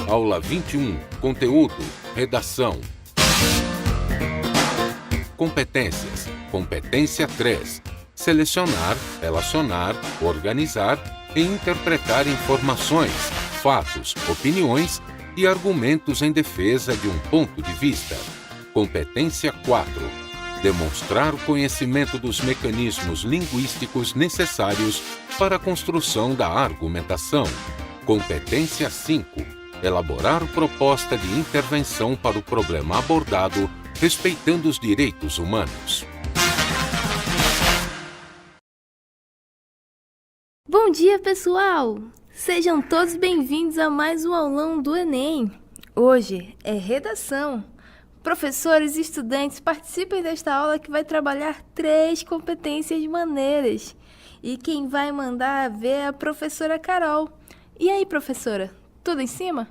Aula 21. Conteúdo. Redação. Competências. Competência 3. Selecionar, relacionar, organizar e interpretar informações, fatos, opiniões e argumentos em defesa de um ponto de vista. Competência 4. Demonstrar o conhecimento dos mecanismos linguísticos necessários para a construção da argumentação. Competência 5. Elaborar proposta de intervenção para o problema abordado, respeitando os direitos humanos. Bom dia, pessoal! Sejam todos bem-vindos a mais um aulão do Enem. Hoje é redação. Professores e estudantes, participem desta aula que vai trabalhar 3 competências maneiras. E quem vai mandar ver é a professora Carol. E aí, professora, tudo em cima?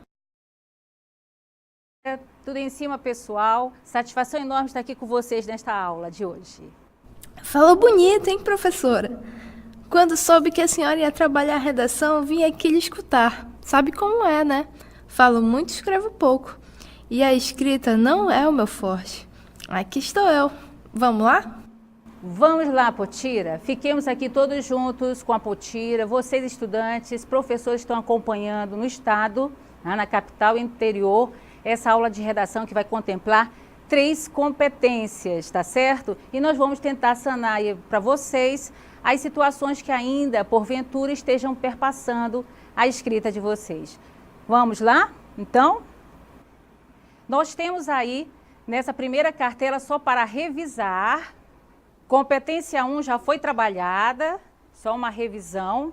Tudo em cima, pessoal. Satisfação enorme estar aqui com vocês nesta aula de hoje. Falou bonito, hein, professora? Quando soube que a senhora ia trabalhar a redação, vim aqui lhe escutar. Sabe como é, né? Falo muito, escrevo pouco. E a escrita não é o meu forte. Aqui estou eu. Vamos lá? Vamos lá, Potira. Fiquemos aqui todos juntos com a Potira. Vocês, estudantes, professores estão acompanhando no estado, na capital e interior, essa aula de redação que vai contemplar 3 competências, tá certo? E nós vamos tentar sanar para vocês as situações que ainda, porventura, estejam perpassando a escrita de vocês. Vamos lá? Então, nós temos aí, nessa primeira cartela, só para revisar, competência 1 já foi trabalhada, só uma revisão.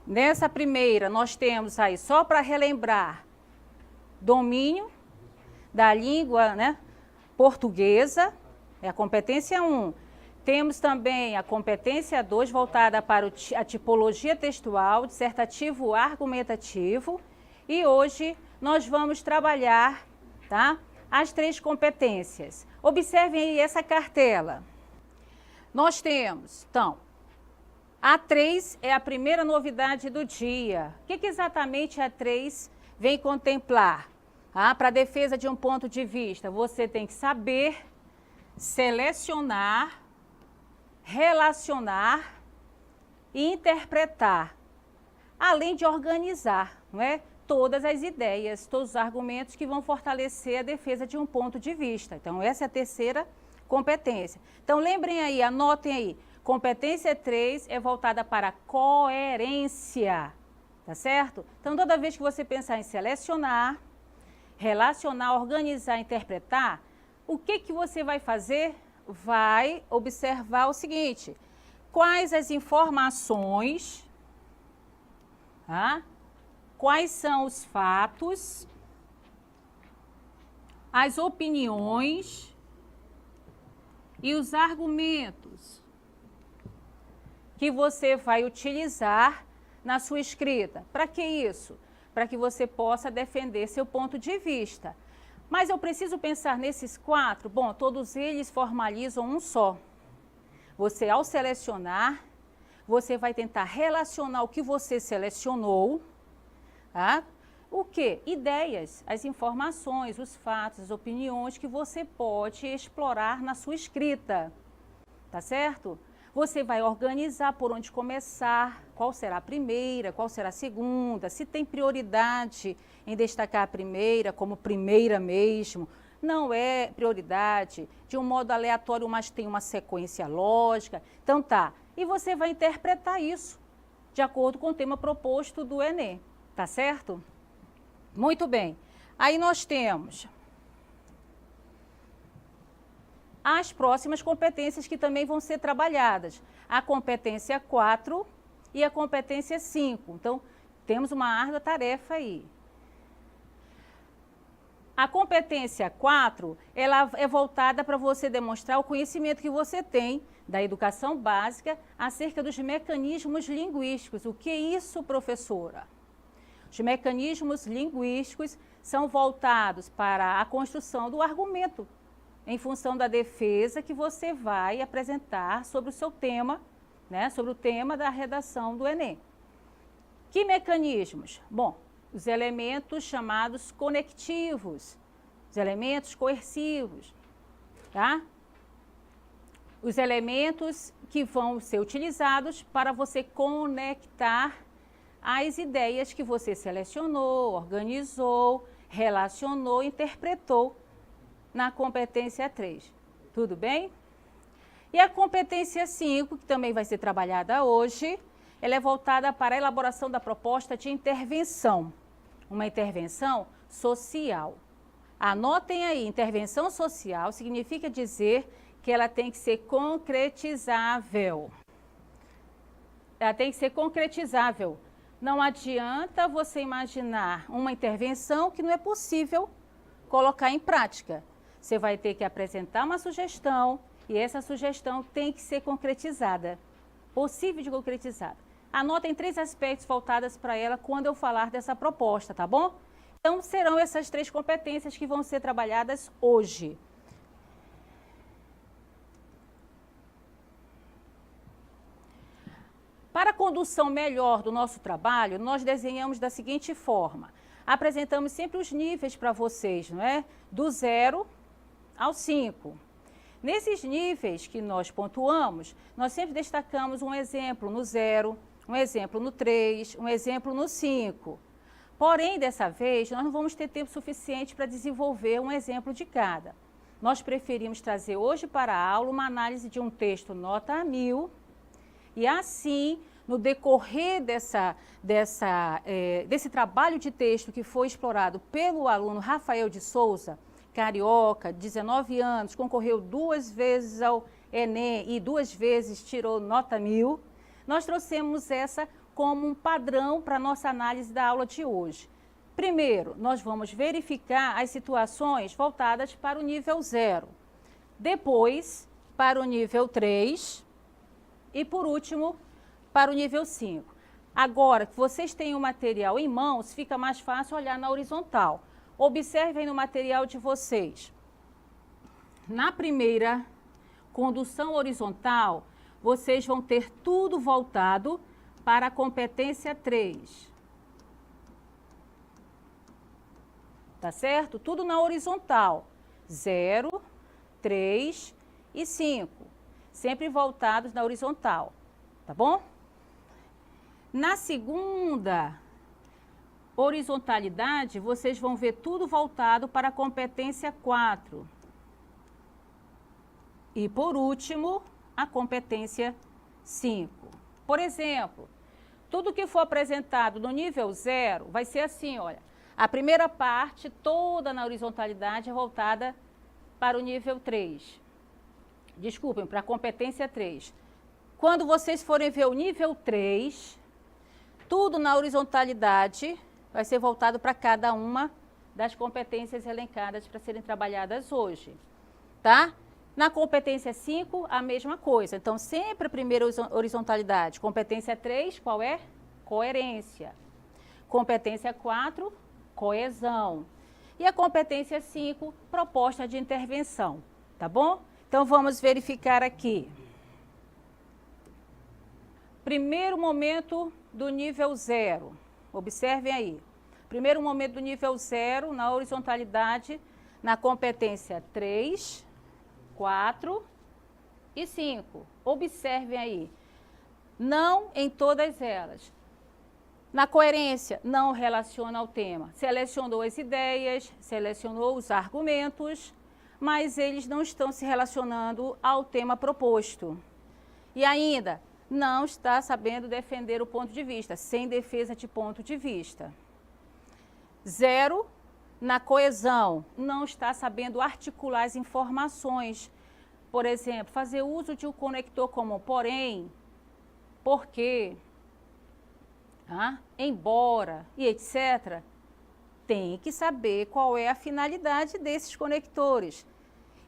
Nessa primeira, nós temos aí, só para relembrar, domínio da língua, né, portuguesa, é a competência 1. Temos também a competência 2, voltada para a tipologia textual, dissertativo argumentativo. E hoje nós vamos trabalhar, tá, as 3 competências. Observem aí essa cartela. Nós temos, então, a 3 é a primeira novidade do dia. O que exatamente a 3 vem contemplar? Para a defesa de um ponto de vista, você tem que saber selecionar, relacionar e interpretar, além de organizar, não é? Todas as ideias, todos os argumentos que vão fortalecer a defesa de um ponto de vista. Então, essa é a terceira competência. Então, lembrem aí, anotem aí, competência 3 é voltada para a coerência, tá certo? Então, toda vez que você pensar em selecionar, relacionar, organizar, interpretar, o que você vai fazer? Vai observar o seguinte: quais as informações, quais são os fatos, as opiniões e os argumentos que você vai utilizar na sua escrita. Para que isso? Para que você possa defender seu ponto de vista. Mas eu preciso pensar nesses 4? Bom, todos eles formalizam um só. Você, ao selecionar, você vai tentar relacionar o que você selecionou, tá? O quê? Ideias, as informações, os fatos, as opiniões que você pode explorar na sua escrita, tá certo? Você vai organizar por onde começar, qual será a primeira, qual será a segunda, se tem prioridade em destacar a primeira como primeira mesmo. Não é prioridade, de um modo aleatório, mas tem uma sequência lógica. Então tá, e você vai interpretar isso de acordo com o tema proposto do Enem, tá certo? Muito bem, aí nós temos as próximas competências que também vão ser trabalhadas. A competência 4 e a competência 5. Então, temos uma árdua tarefa aí. A competência 4, ela é voltada para você demonstrar o conhecimento que você tem da educação básica acerca dos mecanismos linguísticos. O que é isso, professora? Os mecanismos linguísticos são voltados para a construção do argumento, em função da defesa que você vai apresentar sobre o seu tema, né, sobre o tema da redação do Enem. Que mecanismos? Bom, os elementos chamados conectivos, os elementos coercivos, tá? Os elementos que vão ser utilizados para você conectar as ideias que você selecionou, organizou, relacionou, interpretou na competência 3. Tudo bem? E a competência 5, que também vai ser trabalhada hoje, ela é voltada para a elaboração da proposta de intervenção. Uma intervenção social. Anotem aí, intervenção social significa dizer que ela tem que ser concretizável. Ela tem que ser concretizável. Não adianta você imaginar uma intervenção que não é possível colocar em prática. Você vai ter que apresentar uma sugestão e essa sugestão tem que ser concretizada. Possível de concretizar. Anotem 3 aspectos voltados para ela quando eu falar dessa proposta, tá bom? Então, serão essas 3 competências que vão ser trabalhadas hoje. Para a condução melhor do nosso trabalho, nós desenhamos da seguinte forma. Apresentamos sempre os níveis para vocês, não é? Do 0 ao 5. Nesses níveis que nós pontuamos, nós sempre destacamos um exemplo no 0, um exemplo no 3, um exemplo no 5. Porém, dessa vez, nós não vamos ter tempo suficiente para desenvolver um exemplo de cada. Nós preferimos trazer hoje para a aula uma análise de um texto nota 1000, e assim, no decorrer desse trabalho de texto que foi explorado pelo aluno Rafael de Souza, carioca, 19 anos, concorreu 2 vezes ao Enem e 2 vezes tirou nota 1000, nós trouxemos essa como um padrão para a nossa análise da aula de hoje. Primeiro, nós vamos verificar as situações voltadas para o nível 0. Depois, para o nível 3. E, por último, para o nível 5. Agora que vocês têm o material em mãos, fica mais fácil olhar na horizontal. Observem no material de vocês. Na primeira condução horizontal, vocês vão ter tudo voltado para a competência 3. Tá certo? Tudo na horizontal. 0, 3 e 5. Sempre voltados na horizontal, tá bom? Na segunda horizontalidade, vocês vão ver tudo voltado para a competência 4. E, por último, a competência 5. Por exemplo, tudo que for apresentado no nível 0 vai ser assim, olha. A primeira parte, toda na horizontalidade, é voltada para o nível 3. Desculpem, para a competência 3. Quando vocês forem ver o nível 3, tudo na horizontalidade vai ser voltado para cada uma das competências elencadas para serem trabalhadas hoje, tá? Na competência 5, a mesma coisa. Então, sempre a primeira horizontalidade. Competência 3, qual é? Coerência. Competência 4, coesão. E a competência 5, proposta de intervenção, tá bom? Então, vamos verificar aqui. Primeiro momento do nível 0. Observem aí. Primeiro momento do nível 0, na horizontalidade, na competência 3, 4 e 5. Observem aí. Não em todas elas. Na coerência, não relaciona ao tema. Selecionou as ideias, selecionou os argumentos, mas eles não estão se relacionando ao tema proposto. E ainda, não está sabendo defender o ponto de vista, sem defesa de ponto de vista. 0, na coesão, não está sabendo articular as informações. Por exemplo, fazer uso de um conector como porém, porque, embora e etc. Tem que saber qual é a finalidade desses conectores.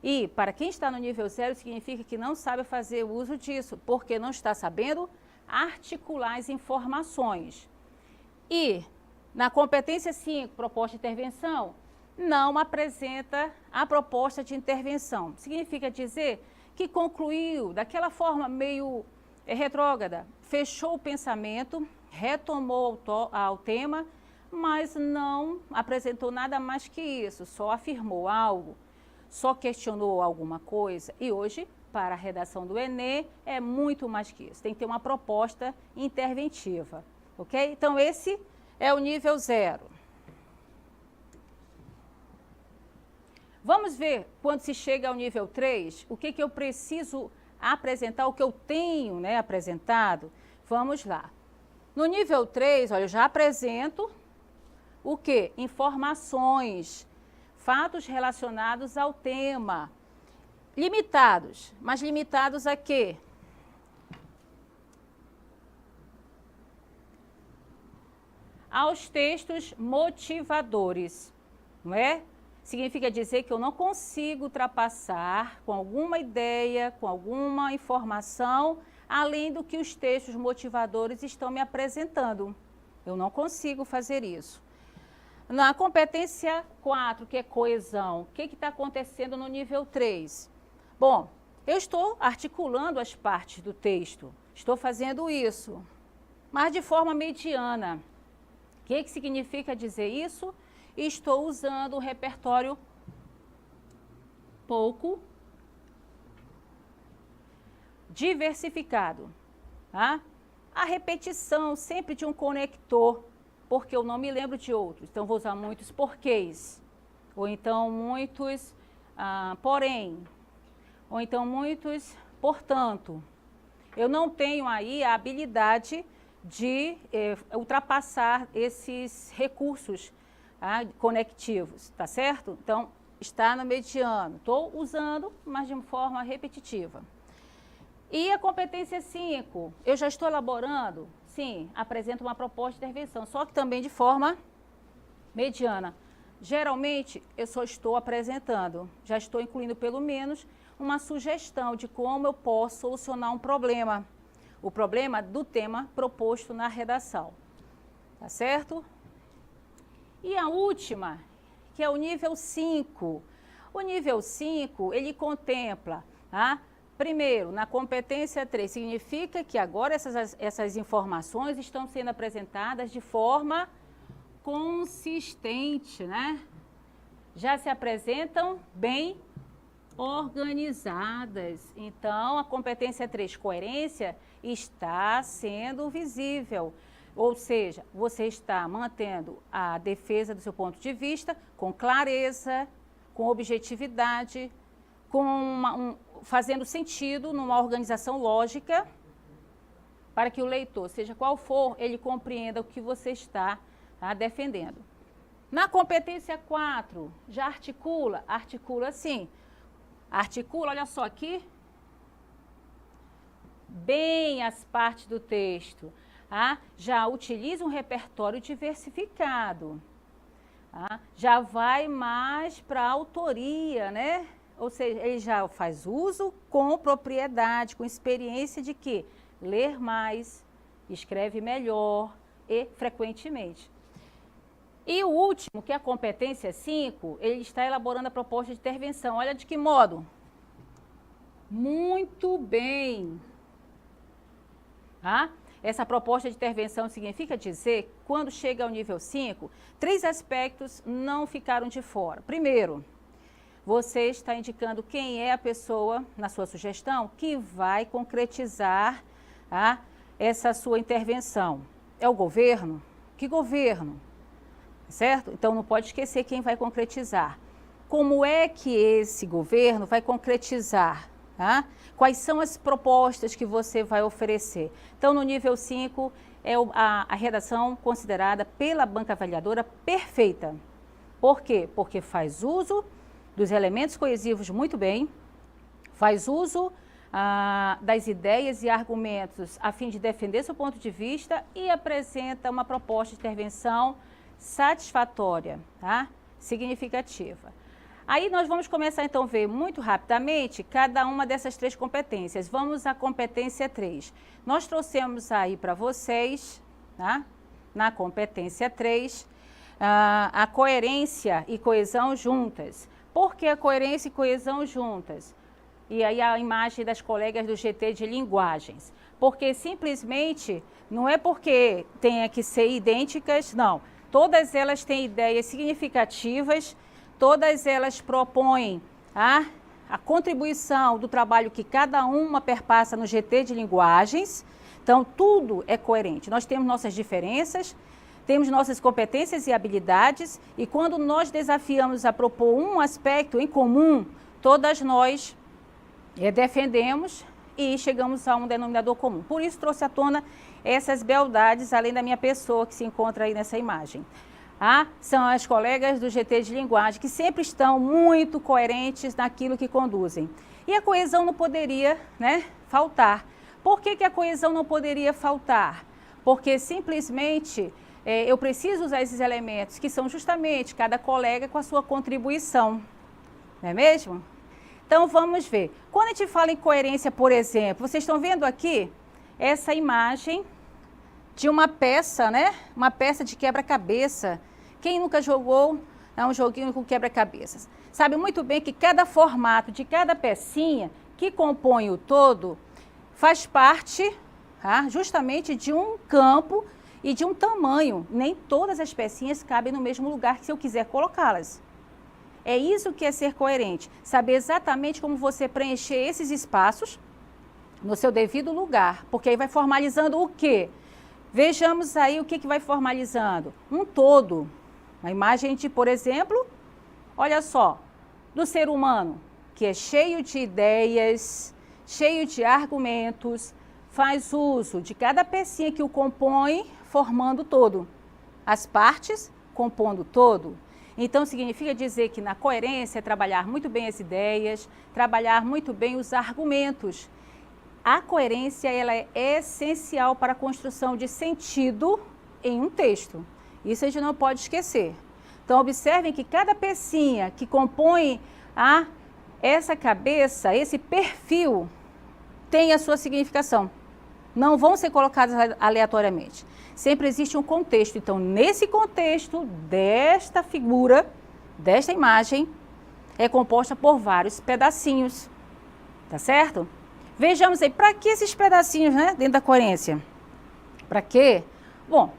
E para quem está no nível 0, significa que não sabe fazer uso disso, porque não está sabendo articular as informações. E na competência 5, proposta de intervenção, não apresenta a proposta de intervenção. Significa dizer que concluiu daquela forma meio retrógrada, fechou o pensamento, retomou ao tema, mas não apresentou nada mais que isso, só afirmou algo, só questionou alguma coisa. E hoje, para a redação do Enem, é muito mais que isso. Tem que ter uma proposta interventiva, ok? Então, esse é o nível 0. Vamos ver, quando se chega ao nível 3, o que eu preciso apresentar, o que eu tenho, né, apresentado. Vamos lá. No nível 3, olha, eu já apresento o quê? Informações, fatos relacionados ao tema. Limitados, mas limitados a quê? Aos textos motivadores, não é? Significa dizer que eu não consigo ultrapassar com alguma ideia, com alguma informação, além do que os textos motivadores estão me apresentando. Eu não consigo fazer isso. Na competência 4, que é coesão, o que está acontecendo no nível 3? Bom, eu estou articulando as partes do texto, estou fazendo isso, mas de forma mediana. O que significa dizer isso? Estou usando um repertório pouco diversificado. Tá? A repetição sempre de um conector, porque eu não me lembro de outros. Então, vou usar muitos porquês, ou então muitos porém, ou então muitos portanto. Eu não tenho aí a habilidade de ultrapassar esses recursos conectivos, tá certo? Então, está no mediano. Estou usando, mas de forma repetitiva. E a competência 5, eu já estou elaborando? Sim, apresento uma proposta de intervenção, só que também de forma mediana. Geralmente, eu só estou apresentando, já estou incluindo pelo menos uma sugestão de como eu posso solucionar um problema. O problema do tema proposto na redação. Tá certo? E a última, que é o nível 5. O nível 5, ele contempla, primeiro, na competência 3, significa que agora essas informações estão sendo apresentadas de forma consistente, né? Já se apresentam bem organizadas. Então, a competência 3, coerência, está sendo visível. Ou seja, você está mantendo a defesa do seu ponto de vista com clareza, com objetividade, fazendo sentido numa organização lógica, para que o leitor, seja qual for, ele compreenda o que você está defendendo. Na competência 4, já articula? Articula sim. Articula, olha só aqui, bem as partes do texto. Já utiliza um repertório diversificado. Já vai mais para a autoria, né? Ou seja, ele já faz uso com propriedade, com experiência de que ler mais, escreve melhor e frequentemente. E o último, que é a competência 5, ele está elaborando a proposta de intervenção. Olha de que modo? Muito bem. Essa proposta de intervenção significa dizer, quando chega ao nível 5, 3 aspectos não ficaram de fora. Primeiro, você está indicando quem é a pessoa, na sua sugestão, que vai concretizar essa sua intervenção. É o governo? Que governo? Certo? Então, não pode esquecer quem vai concretizar. Como é que esse governo vai concretizar? Quais são as propostas que você vai oferecer? Então, no nível 5, é a redação considerada pela banca avaliadora perfeita. Por quê? Porque faz uso dos elementos coesivos muito bem, faz uso das ideias e argumentos a fim de defender seu ponto de vista e apresenta uma proposta de intervenção satisfatória, significativa. Aí nós vamos começar então a ver muito rapidamente cada uma dessas 3 competências. Vamos à competência 3. Nós trouxemos aí para vocês, na competência 3, a coerência e coesão juntas. Por que a coerência e coesão juntas? E aí a imagem das colegas do GT de linguagens. Porque simplesmente, não é porque tenha que ser idênticas, não. todas elas têm ideias significativas, todas elas propõem a contribuição do trabalho que cada uma perpassa no GT de linguagens. Então, tudo é coerente. Nós temos nossas diferenças, temos nossas competências e habilidades, e quando nós desafiamos a propor um aspecto em comum, todas nós defendemos e chegamos a um denominador comum. Por isso, trouxe à tona essas beldades, além da minha pessoa que se encontra aí nessa imagem. São as colegas do GT de linguagem, que sempre estão muito coerentes naquilo que conduzem. E a coesão não poderia, faltar. Por que a coesão não poderia faltar? Porque simplesmente eu preciso usar esses elementos, que são justamente cada colega com a sua contribuição. Não é mesmo? Então, vamos ver. Quando a gente fala em coerência, por exemplo, vocês estão vendo aqui essa imagem de uma peça, Uma peça de quebra-cabeça. Quem nunca jogou um joguinho com quebra-cabeças? Sabe muito bem que cada formato de cada pecinha que compõe o todo faz parte justamente de um campo e de um tamanho. Nem todas as pecinhas cabem no mesmo lugar se eu quiser colocá-las. É isso que é ser coerente. Saber exatamente como você preencher esses espaços no seu devido lugar. Porque aí vai formalizando o quê? Vejamos aí o que vai formalizando. Um todo. A imagem de, por exemplo, olha só, do ser humano, que é cheio de ideias, cheio de argumentos, faz uso de cada pecinha que o compõe, formando todo. As partes compondo todo. Então, significa dizer que na coerência é trabalhar muito bem as ideias, trabalhar muito bem os argumentos. A coerência ela é essencial para a construção de sentido em um texto. Isso a gente não pode esquecer. Então, observem que cada pecinha que compõe essa cabeça, esse perfil, tem a sua significação. Não vão ser colocadas aleatoriamente. Sempre existe um contexto. Então, nesse contexto desta figura, desta imagem, é composta por vários pedacinhos. Tá certo? Vejamos aí, para que esses pedacinhos, dentro da coerência? Para quê? Bom,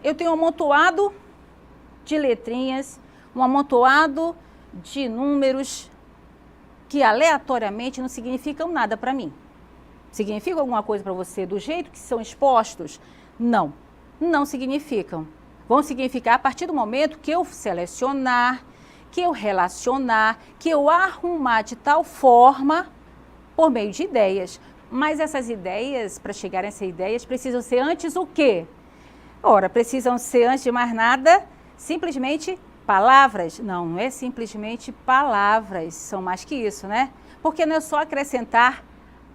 eu tenho um amontoado de letrinhas, um amontoado de números que aleatoriamente não significam nada para mim. Significam alguma coisa para você do jeito que são expostos? Não, não significam. Vão significar a partir do momento que eu selecionar, que eu relacionar, que eu arrumar de tal forma por meio de ideias. Mas essas ideias, para chegar a essas ideias, precisam ser antes o quê? Ora, precisam ser, antes de mais nada, simplesmente palavras. Não, não é simplesmente palavras, são mais que isso, Porque não é só acrescentar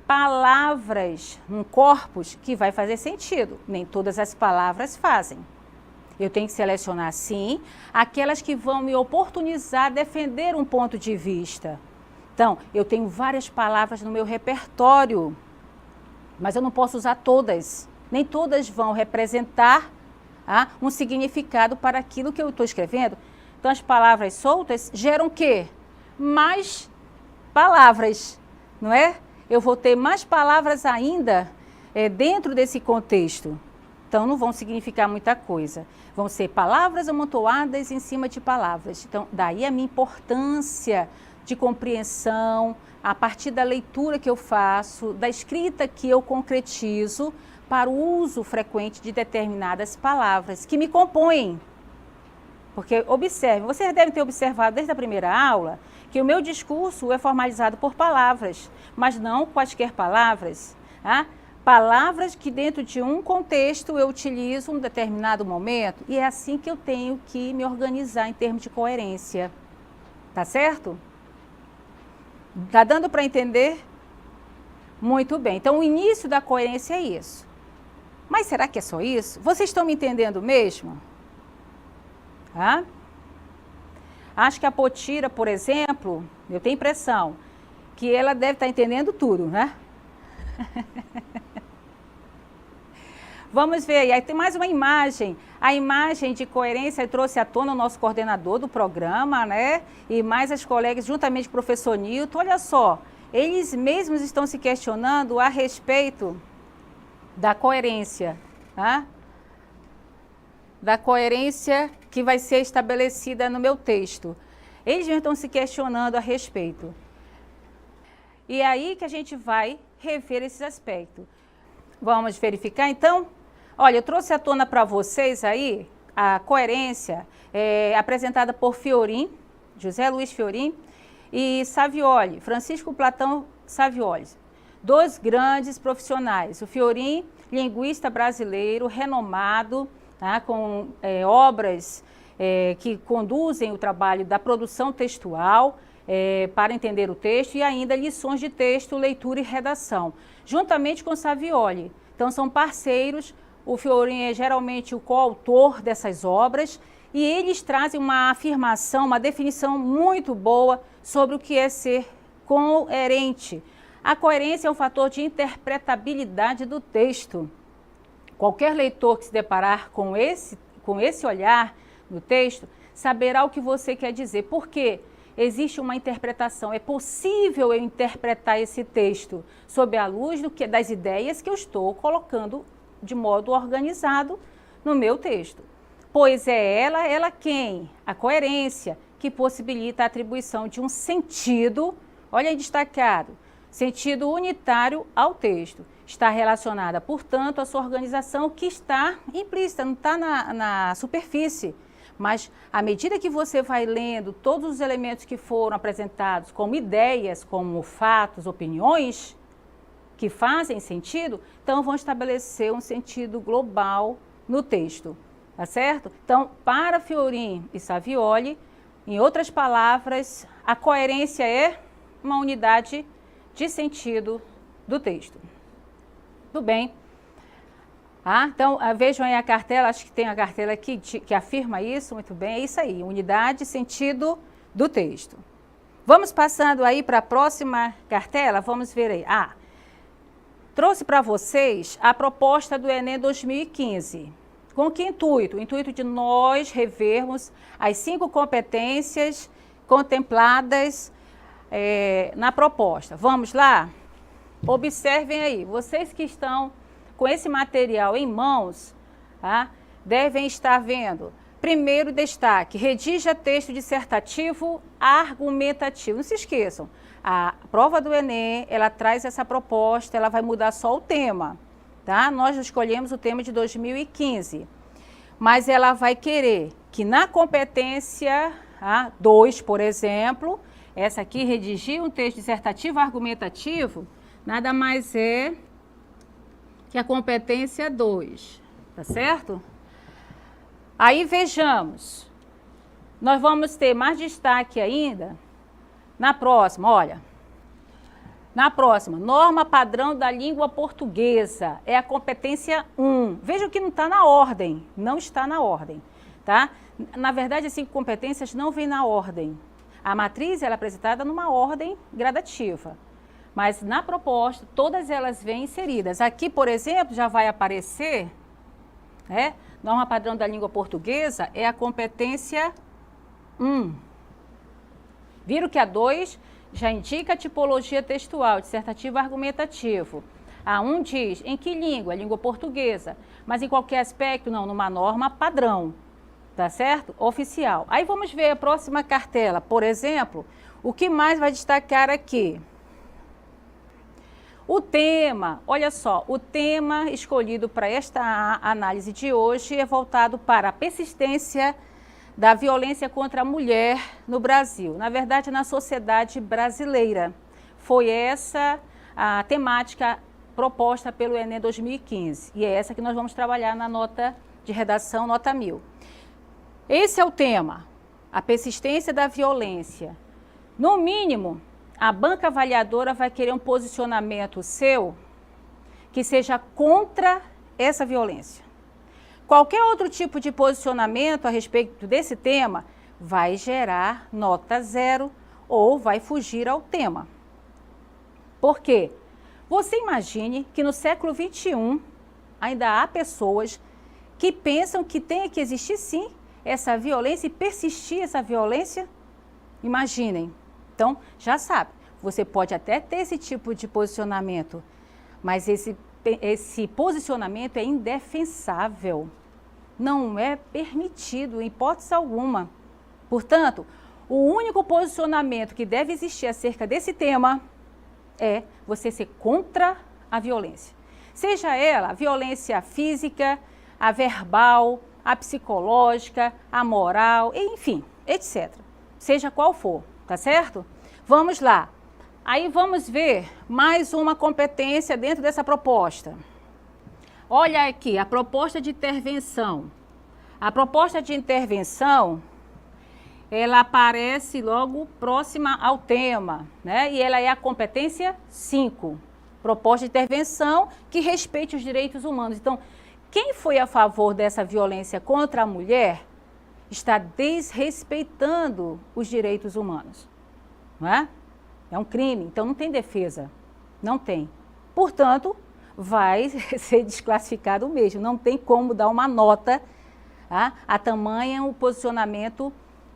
palavras num corpus que vai fazer sentido. Nem todas as palavras fazem. Eu tenho que selecionar, sim, aquelas que vão me oportunizar a defender um ponto de vista. Então, eu tenho várias palavras no meu repertório, mas eu não posso usar todas. Nem todas vão representar um significado para aquilo que eu estou escrevendo. Então, as palavras soltas geram o quê? Mais palavras, não é? Eu vou ter mais palavras ainda dentro desse contexto. Então, não vão significar muita coisa. Vão ser palavras amontoadas em cima de palavras. Então, daí a minha importância de compreensão, a partir da leitura que eu faço, da escrita que eu concretizo, para o uso frequente de determinadas palavras que me compõem. Porque, observe, vocês devem ter observado desde a primeira aula que o meu discurso é formalizado por palavras, mas não quaisquer palavras. Palavras que dentro de um contexto eu utilizo em um determinado momento, e é assim que eu tenho que me organizar em termos de coerência. Tá certo? Tá dando para entender? Muito bem. Então, o início da coerência é isso. Mas será que é só isso? Vocês estão me entendendo mesmo? Acho que a Potira, por exemplo, eu tenho impressão que ela deve estar entendendo tudo, Vamos ver aí tem mais uma imagem. A imagem de coerência trouxe à tona o nosso coordenador do programa, E mais as colegas, juntamente com o professor Nilton. Olha só, eles mesmos estão se questionando a respeito da coerência, Da coerência que vai ser estabelecida no meu texto. Eles já estão se questionando a respeito. E é aí que a gente vai rever esses aspectos. Vamos verificar, então? Olha, eu trouxe à tona para vocês aí a coerência apresentada por Fiorin, José Luiz Fiorin, e Savioli, Francisco Platão Savioli. Dois grandes profissionais. O Fiorin, linguista brasileiro, renomado, tá, com obras que conduzem o trabalho da produção textual, para entender o texto, e ainda lições de texto, leitura e redação, juntamente com Savioli. Então, são parceiros. O Fiorin é geralmente o coautor dessas obras, e eles trazem uma afirmação, uma definição muito boa sobre o que é ser coerente. A coerência é um fator de interpretabilidade do texto. Qualquer leitor que se deparar com esse olhar no texto, saberá o que você quer dizer. Por quê? Existe uma interpretação. É possível eu interpretar esse texto sob a luz das ideias que eu estou colocando de modo organizado no meu texto. Pois é ela quem? A coerência, que possibilita a atribuição de um sentido, olha aí destacado, sentido unitário ao texto. Está relacionada, portanto, à sua organização, que está implícita, não está na superfície. Mas, à medida que você vai lendo todos os elementos que foram apresentados como ideias, como fatos, opiniões, que fazem sentido, então vão estabelecer um sentido global no texto, tá certo? Então, para Fiorin e Savioli, em outras palavras, a coerência é uma unidade de sentido do texto. Tudo bem. Então, vejam aí a cartela, acho que tem a cartela aqui que afirma isso, muito bem, é isso aí, unidade, sentido do texto. Vamos passando aí para a próxima cartela, vamos ver aí. Trouxe para vocês a proposta do Enem 2015. Com que intuito? O intuito de nós revermos as 5 competências contempladas na proposta. Vamos lá? Observem aí, vocês que estão com esse material em mãos, tá, devem estar vendo. Primeiro destaque, redija texto dissertativo argumentativo. Não se esqueçam, a prova do Enem, ela traz essa proposta, ela vai mudar só o tema, tá? Nós escolhemos o tema de 2015, mas ela vai querer que na competência 2, por exemplo, essa aqui, redigir um texto dissertativo argumentativo, nada mais é que a competência 2, tá certo? Aí vejamos, nós vamos ter mais destaque ainda na próxima, olha. Na próxima, norma padrão da língua portuguesa, é a competência 1. Vejam que não está na ordem, não está na ordem, tá? Na verdade, as 5 competências não vêm na ordem. A matriz ela é apresentada numa ordem gradativa. Mas na proposta, todas elas vêm inseridas. Aqui, por exemplo, já vai aparecer, norma padrão da língua portuguesa é a competência 1. Viram que a 2 já indica a tipologia textual, dissertativo argumentativo. A 1 diz em que língua? Língua portuguesa. Mas em qualquer aspecto, não, numa norma padrão, tá certo? Oficial. Aí vamos ver a próxima cartela. Por exemplo, o que mais vai destacar aqui? O tema, olha só, o tema escolhido para esta análise de hoje é voltado para a persistência da violência contra a mulher no Brasil, na verdade na sociedade brasileira. Foi essa a temática proposta pelo Enem 2015 e é essa que nós vamos trabalhar na nota de redação, nota 1000. Esse é o tema, a persistência da violência. No mínimo, a banca avaliadora vai querer um posicionamento seu que seja contra essa violência. Qualquer outro tipo de posicionamento a respeito desse tema vai gerar nota 0 ou vai fugir ao tema. Por quê? Você imagine que no século XXI ainda há pessoas que pensam que tem que existir sim essa violência e persistir essa violência. Imaginem. Então, já sabe, você pode até ter esse tipo de posicionamento, mas esse posicionamento é indefensável. não é permitido em hipótese alguma. Portanto, o único posicionamento que deve existir acerca desse tema é você ser contra a violência. Seja ela a violência física, a verbal, a psicológica, a moral, enfim, etc. Seja qual for, tá certo? Vamos lá. Aí vamos ver mais uma competência dentro dessa proposta. Olha aqui, a proposta de intervenção. A proposta de intervenção, ela aparece logo próxima ao tema, né? E ela é a competência 5. Proposta de intervenção que respeite os direitos humanos. Então, quem foi a favor dessa violência contra a mulher está desrespeitando os direitos humanos, não é? É um crime, então não tem defesa, não tem. Portanto, vai ser desclassificado mesmo, não tem como dar uma nota a tamanho o posicionamento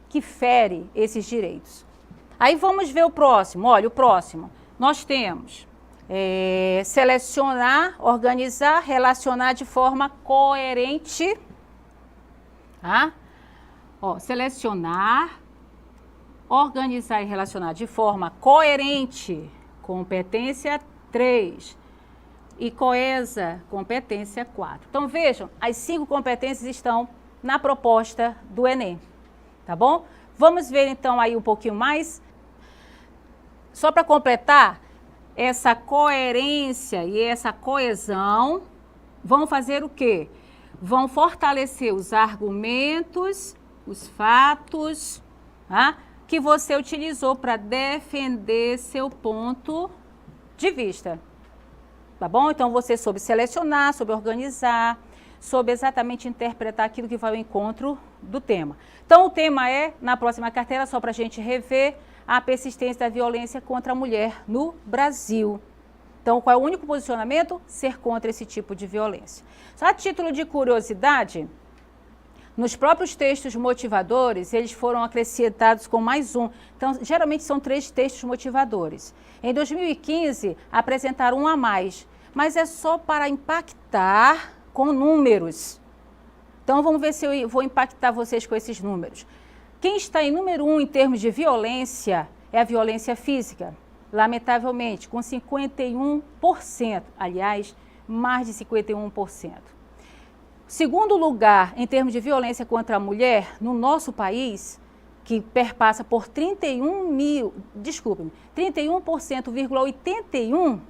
que fere esses direitos. Aí vamos ver o próximo. Olha, o próximo. Nós temos selecionar, organizar, relacionar de forma coerente. Selecionar, organizar e relacionar de forma coerente, competência 3. E coesa, competência 4. Então, vejam, as 5 competências estão na proposta do Enem, tá bom? Vamos ver, então, aí um pouquinho mais. Só para completar, essa coerência e essa coesão vão fazer o quê? Vão fortalecer os argumentos, os fatos, que você utilizou para defender seu ponto de vista. Tá bom? Então, você soube selecionar, soube organizar, soube exatamente interpretar aquilo que vai ao encontro do tema. Então, o tema é, na próxima carteira, só para a gente rever, a persistência da violência contra a mulher no Brasil. Então, qual é o único posicionamento? Ser contra esse tipo de violência. Só a título de curiosidade, nos próprios textos motivadores, eles foram acrescentados com mais um. Então, geralmente são 3 textos motivadores. Em 2015, apresentaram um a mais, mas é só para impactar com números. Então, vamos ver se eu vou impactar vocês com esses números. Quem está em número 1 em termos de violência é a violência física, lamentavelmente, com 51%. Aliás, mais de 51%. Segundo lugar, em termos de violência contra a mulher, no nosso país, que perpassa por 31%,81%,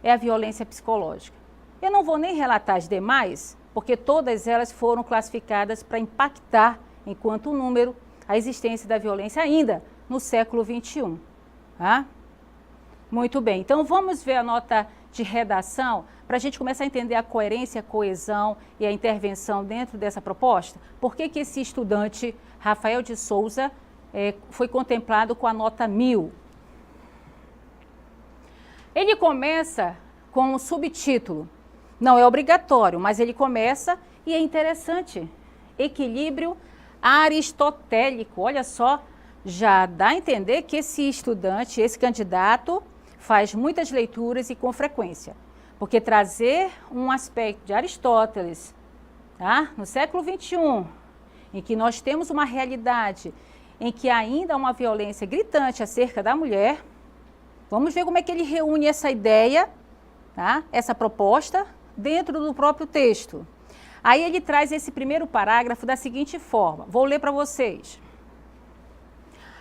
é a violência psicológica. Eu não vou nem relatar as demais, porque todas elas foram classificadas para impactar, enquanto número, a existência da violência ainda no século XXI. Muito bem, então vamos ver a nota de redação para a gente começar a entender a coerência, a coesão e a intervenção dentro dessa proposta. Por que esse estudante, Rafael de Souza, foi contemplado com a nota 1000? Ele começa com um subtítulo. Não é obrigatório, mas ele começa e é interessante. Equilíbrio aristotélico. Olha só, já dá a entender que esse estudante, esse candidato, faz muitas leituras e com frequência. Porque trazer um aspecto de Aristóteles, no século XXI, em que nós temos uma realidade em que ainda há uma violência gritante acerca da mulher, vamos ver como é que ele reúne essa ideia, essa proposta, dentro do próprio texto. Aí ele traz esse primeiro parágrafo da seguinte forma, vou ler para vocês.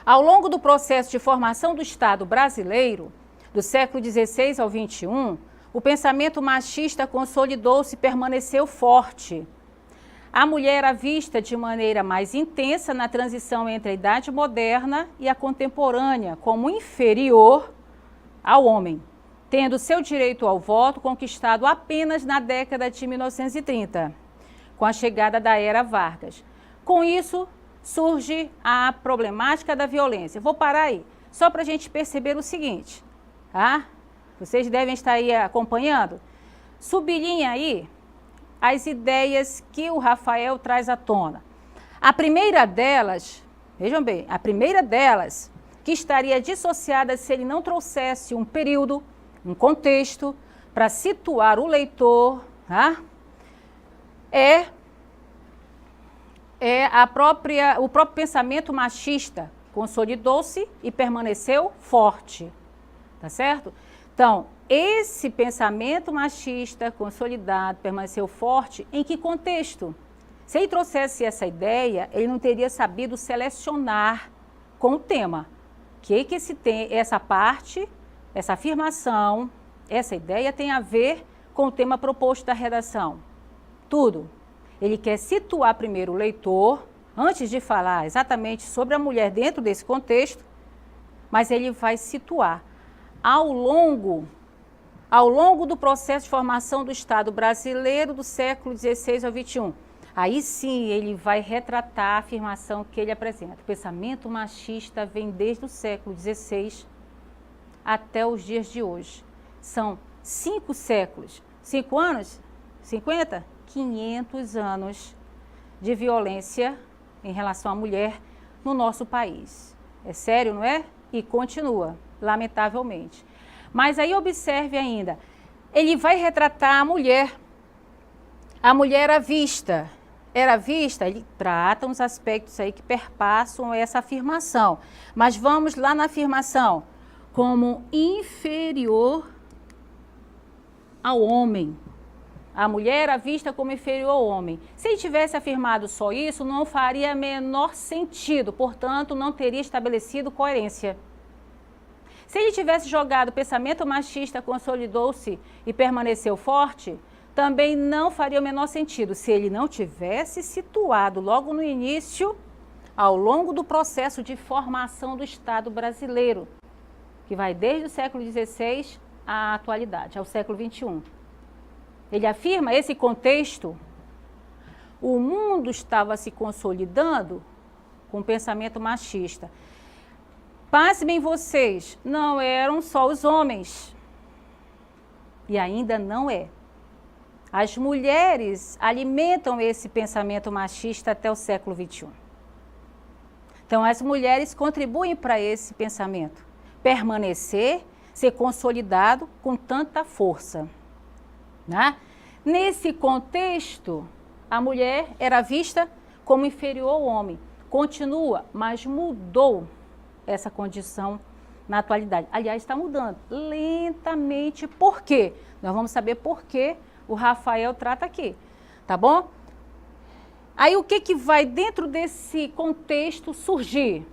Ao longo do processo de formação do Estado brasileiro, do século XVI ao XXI, o pensamento machista consolidou-se e permaneceu forte. A mulher era vista de maneira mais intensa na transição entre a idade moderna e a contemporânea, como inferior ao homem, tendo seu direito ao voto conquistado apenas na década de 1930, com a chegada da era Vargas. Com isso, surge a problemática da violência. Vou parar aí, só para a gente perceber o seguinte, Vocês devem estar aí acompanhando. Sublinha aí as ideias que o Rafael traz à tona. A primeira delas, vejam bem, a primeira delas, que estaria dissociada se ele não trouxesse um período, um contexto, para situar o leitor, é o próprio pensamento machista consolidou-se e permaneceu forte, tá certo? Então, esse pensamento machista consolidado, permaneceu forte, em que contexto? Se ele trouxesse essa ideia, ele não teria sabido selecionar com o tema. Que essa parte, essa afirmação, essa ideia tem a ver com o tema proposto da redação? Tudo. Ele quer situar primeiro o leitor, antes de falar exatamente sobre a mulher dentro desse contexto, mas ele vai situar ao longo do processo de formação do Estado brasileiro do século XVI ao XXI. Aí sim ele vai retratar a afirmação que ele apresenta. O pensamento machista vem desde o século XVI até os dias de hoje. São 5 séculos. 5 anos? 50? 500 anos de violência em relação à mulher no nosso país. É sério, não é? E continua, lamentavelmente. Mas aí observe ainda, ele vai retratar a mulher. A mulher era vista, ele trata uns aspectos aí que perpassam essa afirmação. Mas vamos lá na afirmação, como inferior ao homem. A mulher era vista como inferior ao homem. Se ele tivesse afirmado só isso, não faria menor sentido, portanto, não teria estabelecido coerência. Se ele tivesse jogado o pensamento machista, consolidou-se e permaneceu forte, também não faria o menor sentido se ele não tivesse situado logo no início, ao longo do processo de formação do Estado brasileiro, que vai desde o século XVI à atualidade, ao século XXI. Ele afirma esse contexto, o mundo estava se consolidando com o pensamento machista. Passem vocês, não eram só os homens, e ainda não é. As mulheres alimentam esse pensamento machista até o século XXI. Então, as mulheres contribuem para esse pensamento permanecer, ser consolidado com tanta força. Né? Nesse contexto, a mulher era vista como inferior ao homem. Continua, mas mudou essa condição na atualidade. Aliás, está mudando lentamente. Por quê? Nós vamos saber por quê o Rafael trata aqui, tá bom? Aí o que vai dentro desse contexto surgir?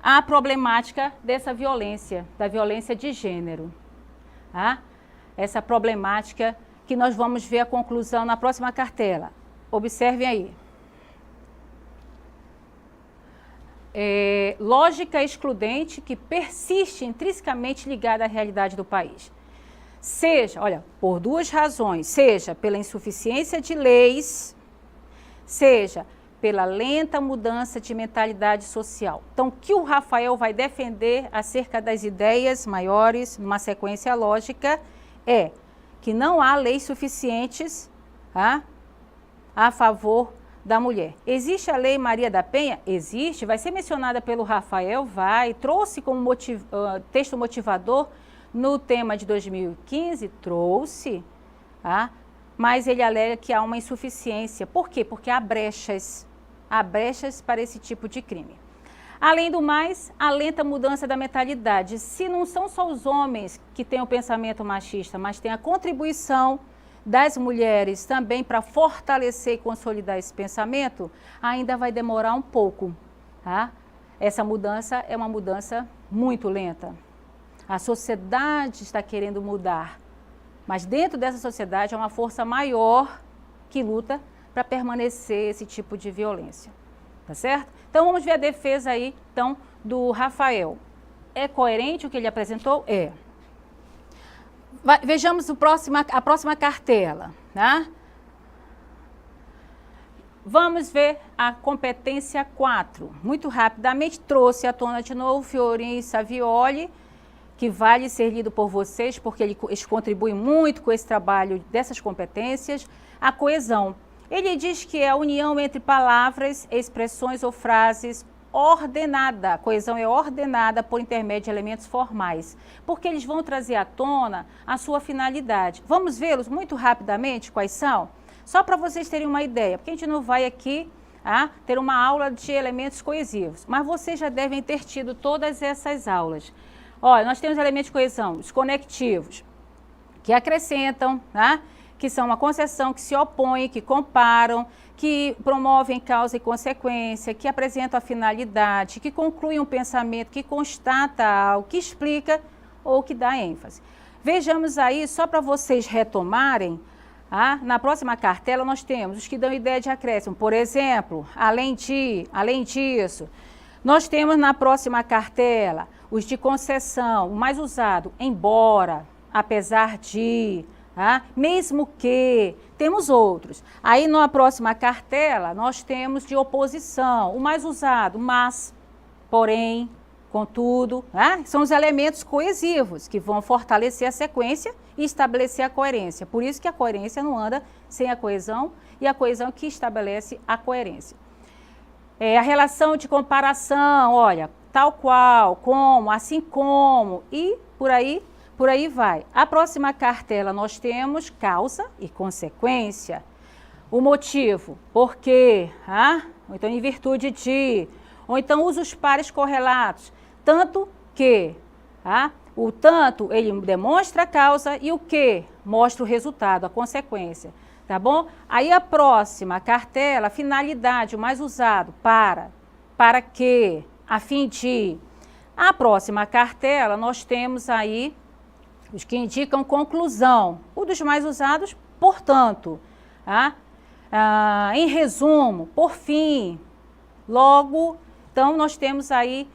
A problemática dessa violência, da violência de gênero. Tá? Essa problemática que nós vamos ver a conclusão na próxima cartela. Observem aí. Lógica excludente que persiste intrinsecamente ligada à realidade do país. Seja, olha, por 2 razões, seja pela insuficiência de leis, seja pela lenta mudança de mentalidade social. Então, o que o Rafael vai defender acerca das ideias maiores, numa sequência lógica, é que não há leis suficientes a favor da mulher. Existe a Lei Maria da Penha? Existe, vai ser mencionada pelo Rafael, trouxe como texto motivador no tema de 2015, trouxe, mas ele alega que há uma insuficiência. Por quê? Porque há brechas para esse tipo de crime. Além do mais, a lenta mudança da mentalidade. Se não são só os homens que têm o pensamento machista, mas tem a contribuição das mulheres também para fortalecer e consolidar esse pensamento, ainda vai demorar um pouco. Tá? Essa mudança é uma mudança muito lenta. A sociedade está querendo mudar, mas dentro dessa sociedade há uma força maior que luta para permanecer esse tipo de violência. Tá certo? Então vamos ver a defesa aí, então, do Rafael. É coerente o que ele apresentou? É. Vejamos a próxima cartela. Né? Vamos ver a competência 4. Muito rapidamente trouxe à tona de novo Fiorin Savioli, que vale ser lido por vocês, porque eles contribuem muito com esse trabalho dessas competências. A coesão. Ele diz que é a união entre palavras, expressões ou frases ordenada. A coesão é ordenada por intermédio de elementos formais, porque eles vão trazer à tona a sua finalidade. Vamos vê-los muito rapidamente, quais são? Só para vocês terem uma ideia, porque a gente não vai aqui ter uma aula de elementos coesivos, mas vocês já devem ter tido todas essas aulas. Olha, nós temos elementos de coesão, os conectivos, que acrescentam, que são uma concessão, que se opõem, que comparam, que promovem causa e consequência, que apresentam a finalidade, que concluem um pensamento, que constata algo, que explica ou que dá ênfase. Vejamos aí, só para vocês retomarem, na próxima cartela nós temos os que dão ideia de acréscimo. Por exemplo, além disso, nós temos na próxima cartela os de concessão, o mais usado, embora, apesar de, mesmo que, temos outros. Aí na próxima cartela nós temos de oposição, o mais usado, mas, porém, contudo, são os elementos coesivos que vão fortalecer a sequência e estabelecer a coerência. Por isso que a coerência não anda sem a coesão e a coesão que estabelece a coerência. A relação de comparação, olha, tal qual, como, assim como e por aí vai. A próxima cartela nós temos causa e consequência. O motivo, por quê, ou então em virtude de, ou então usa os pares correlatos. Tanto que, o tanto ele demonstra a causa e o que mostra o resultado, a consequência, tá bom? Aí a próxima cartela, finalidade, o mais usado, para que, a fim de. A próxima cartela nós temos aí os que indicam conclusão, o dos mais usados, portanto, em resumo, por fim, logo, então nós temos aí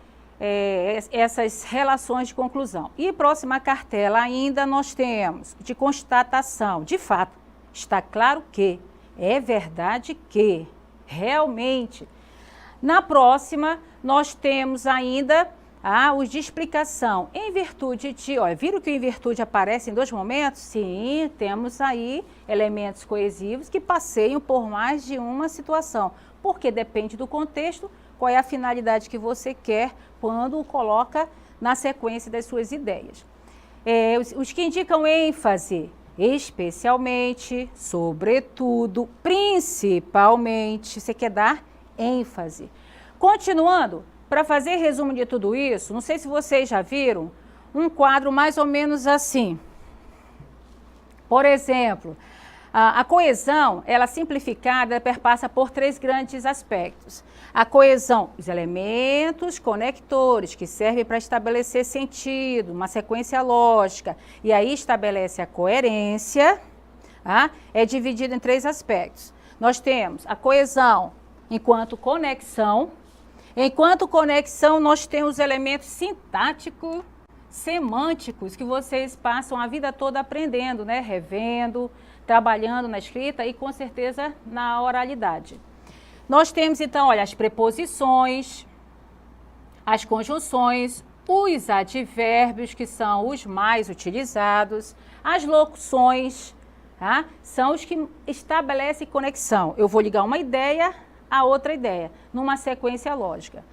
essas relações de conclusão. E próxima cartela ainda nós temos de constatação. De fato, está claro que, é verdade que, realmente. Na próxima, nós temos ainda os de explicação. Em virtude de, viram que o em virtude aparece em dois momentos? Sim, temos aí elementos coesivos que passeiam por mais de uma situação, porque depende do contexto, qual é a finalidade que você quer quando o coloca na sequência das suas ideias. Os que indicam ênfase, especialmente, sobretudo, principalmente, você quer dar ênfase. Continuando, para fazer resumo de tudo isso, não sei se vocês já viram um quadro mais ou menos assim. Por exemplo, a coesão, ela simplificada, perpassa por três grandes aspectos. A coesão, os elementos conectores, que servem para estabelecer sentido, uma sequência lógica, e aí estabelece a coerência, é dividido em três aspectos. Nós temos a coesão enquanto conexão. Enquanto conexão, nós temos elementos sintáticos, semânticos, que vocês passam a vida toda aprendendo, revendo, trabalhando na escrita e, com certeza, na oralidade. Nós temos, então, as preposições, as conjunções, os advérbios, que são os mais utilizados, as locuções, são os que estabelecem conexão. Eu vou ligar uma ideia a outra ideia, numa sequência lógica.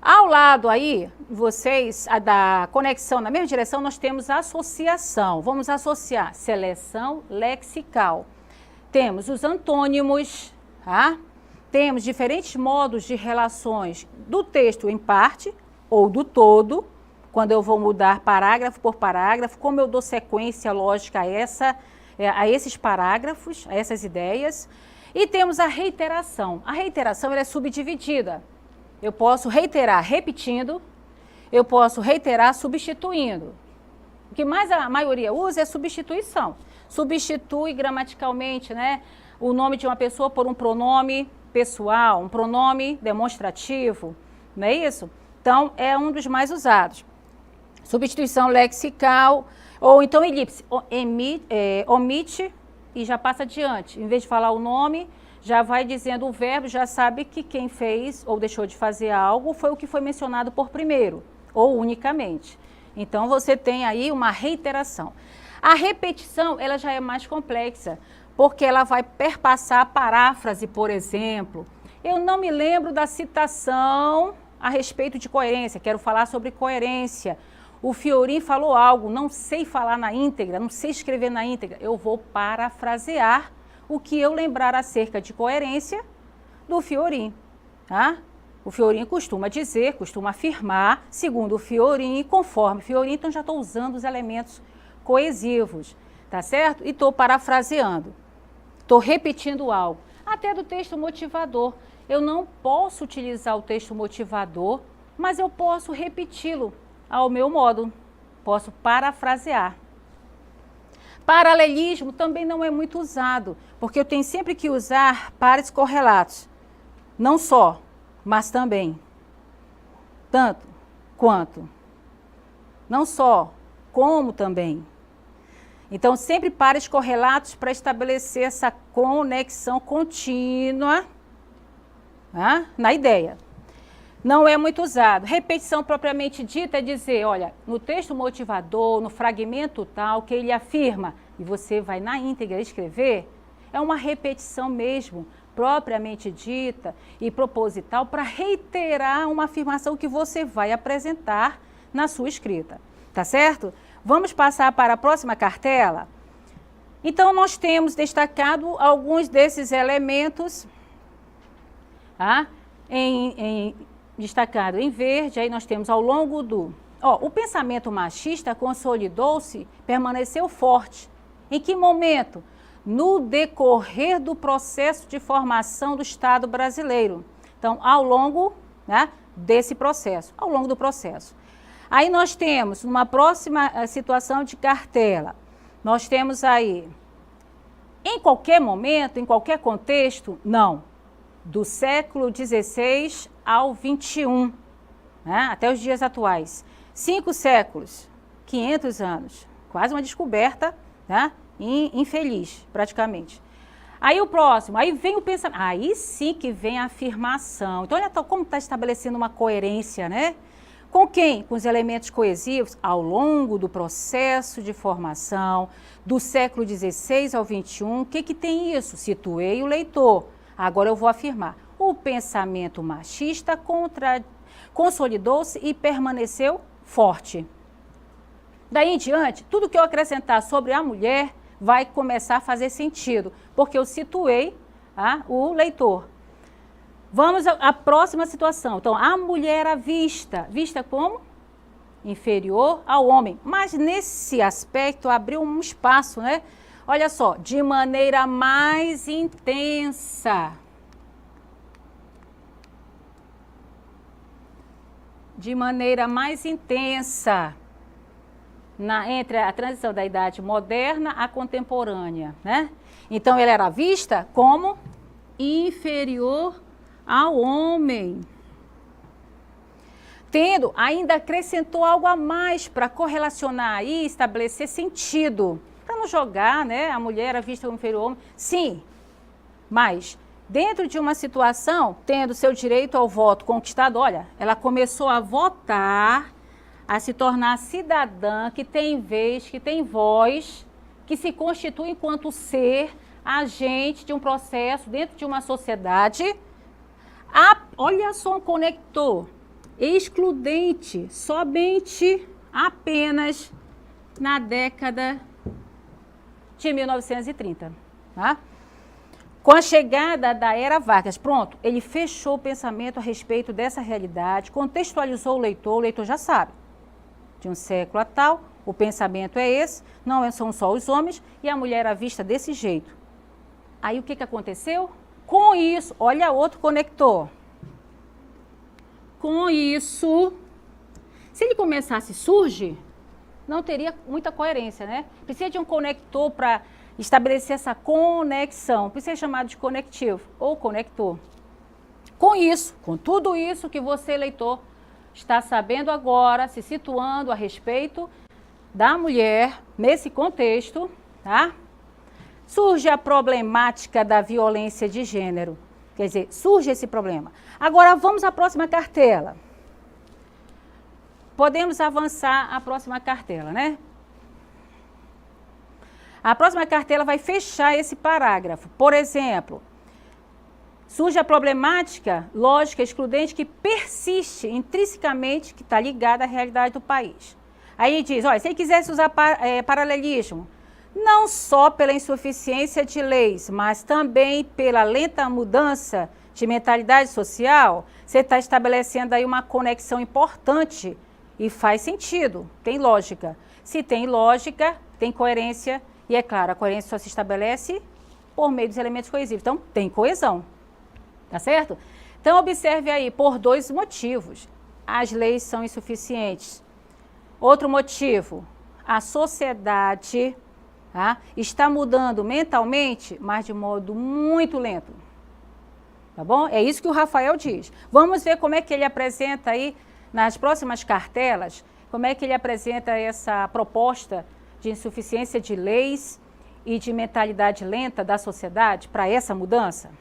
Ao lado aí, vocês, da conexão na mesma direção, nós temos associação. Vamos associar seleção lexical. Temos os antônimos, temos diferentes modos de relações do texto em parte ou do todo, quando eu vou mudar parágrafo por parágrafo, como eu dou sequência lógica a esses parágrafos, a essas ideias. E temos a reiteração. A reiteração ela é subdividida. Eu posso reiterar repetindo, eu posso reiterar substituindo. O que mais a maioria usa é substituição. Substitui gramaticalmente, o nome de uma pessoa por um pronome pessoal, um pronome demonstrativo, não é isso? Então, é um dos mais usados. Substituição lexical, ou então elipse, omite e já passa adiante. Em vez de falar o nome, já vai dizendo o verbo, já sabe que quem fez ou deixou de fazer algo foi o que foi mencionado por primeiro, ou unicamente. Então, você tem aí uma reiteração. A repetição, ela já é mais complexa, porque ela vai perpassar a paráfrase, por exemplo. Eu não me lembro da citação a respeito de coerência, quero falar sobre coerência. O Fiorin falou algo, não sei falar na íntegra, não sei escrever na íntegra. Eu vou parafrasear o que eu lembrar acerca de coerência do Fiorin, tá? O Fiorin costuma dizer, costuma afirmar, segundo o Fiorin, conforme Fiorin, então já estou usando os elementos coesivos, tá certo? E estou parafraseando, estou repetindo algo. Até do texto motivador. Eu não posso utilizar o texto motivador, mas eu posso repeti-lo ao meu modo, posso parafrasear. Paralelismo também não é muito usado, porque eu tenho sempre que usar pares correlatos. Não só, mas também. Tanto quanto. Não só, como também. Então, sempre pares correlatos para estabelecer essa conexão contínua, tá, na ideia. Não é muito usado. Repetição propriamente dita é dizer, olha, no texto motivador, no fragmento tal, que ele afirma, e você vai na íntegra escrever, é uma repetição mesmo, propriamente dita e proposital, para reiterar uma afirmação que você vai apresentar na sua escrita. Tá certo? Vamos passar para a próxima cartela? Então, nós temos destacado alguns desses elementos, tá? Destacado em verde, aí nós temos ao longo do... o pensamento machista consolidou-se, permaneceu forte. Em que momento? No decorrer do processo de formação do Estado brasileiro. Então, ao longo, né, desse processo, ao longo do processo. Aí nós temos, numa próxima situação de cartela, nós temos aí, em qualquer momento, em qualquer contexto, não. Do século XVI ao XXI, né, até os dias atuais. 5 séculos, 500 anos, quase uma descoberta, né, infeliz, praticamente. Aí o próximo, aí vem o pensamento, aí sim que vem a afirmação. Então, olha como está estabelecendo uma coerência, né? Com quem? Com os elementos coesivos ao longo do processo de formação do século XVI ao XXI. O que tem isso? Situei o leitor. Agora eu vou afirmar. O pensamento machista consolidou-se e permaneceu forte. Daí em diante, tudo que eu acrescentar sobre a mulher vai começar a fazer sentido, porque eu situei o leitor. Vamos à próxima situação. Então, a mulher era vista como? Inferior ao homem. Mas nesse aspecto abriu um espaço, né? Olha só, de maneira mais intensa. De maneira mais intensa. Entre a transição da idade moderna à contemporânea, né? Então, ela era vista como inferior ao homem. Tendo, ainda acrescentou algo a mais para correlacionar e estabelecer sentido. Para não jogar, né? A mulher era vista como inferior ao homem. Sim, mas dentro de uma situação, tendo seu direito ao voto conquistado, olha, ela começou a votar, a se tornar cidadã, que tem vez, que tem voz, que se constitui enquanto ser, agente de um processo dentro de uma sociedade. Olha só um conector excludente, somente, apenas na década de 1930. Tá? Com a chegada da era Vargas, pronto, ele fechou o pensamento a respeito dessa realidade, contextualizou o leitor já sabe. De um século a tal, o pensamento é esse, não são só os homens, e a mulher era vista desse jeito. Aí o que aconteceu? Com isso, olha outro conector. Com isso, se ele começasse surge, não teria muita coerência, né? Precisa de um conector para estabelecer essa conexão, precisa ser chamado de conectivo ou conector. Com isso, com tudo isso que você, leitor, está sabendo agora, se situando a respeito da mulher nesse contexto, tá? Surge a problemática da violência de gênero. Quer dizer, surge esse problema. Agora, vamos à próxima cartela. Podemos avançar à próxima cartela, né? A próxima cartela vai fechar esse parágrafo. Por exemplo, surge a problemática lógica excludente que persiste intrinsecamente, que está ligada à realidade do país. Aí diz, olha, se ele quisesse usar paralelismo, não só pela insuficiência de leis, mas também pela lenta mudança de mentalidade social, você está estabelecendo aí uma conexão importante e faz sentido, tem lógica. Se tem lógica, tem coerência e, é claro, a coerência só se estabelece por meio dos elementos coesivos. Então, tem coesão, tá certo? Então, observe aí, por 2 motivos, as leis são insuficientes. Outro motivo, a sociedade está mudando mentalmente, mas de modo muito lento. Tá bom? É isso que o Rafael diz. Vamos ver como é que ele apresenta aí, nas próximas cartelas, como é que ele apresenta essa proposta de insuficiência de leis e de mentalidade lenta da sociedade para essa mudança.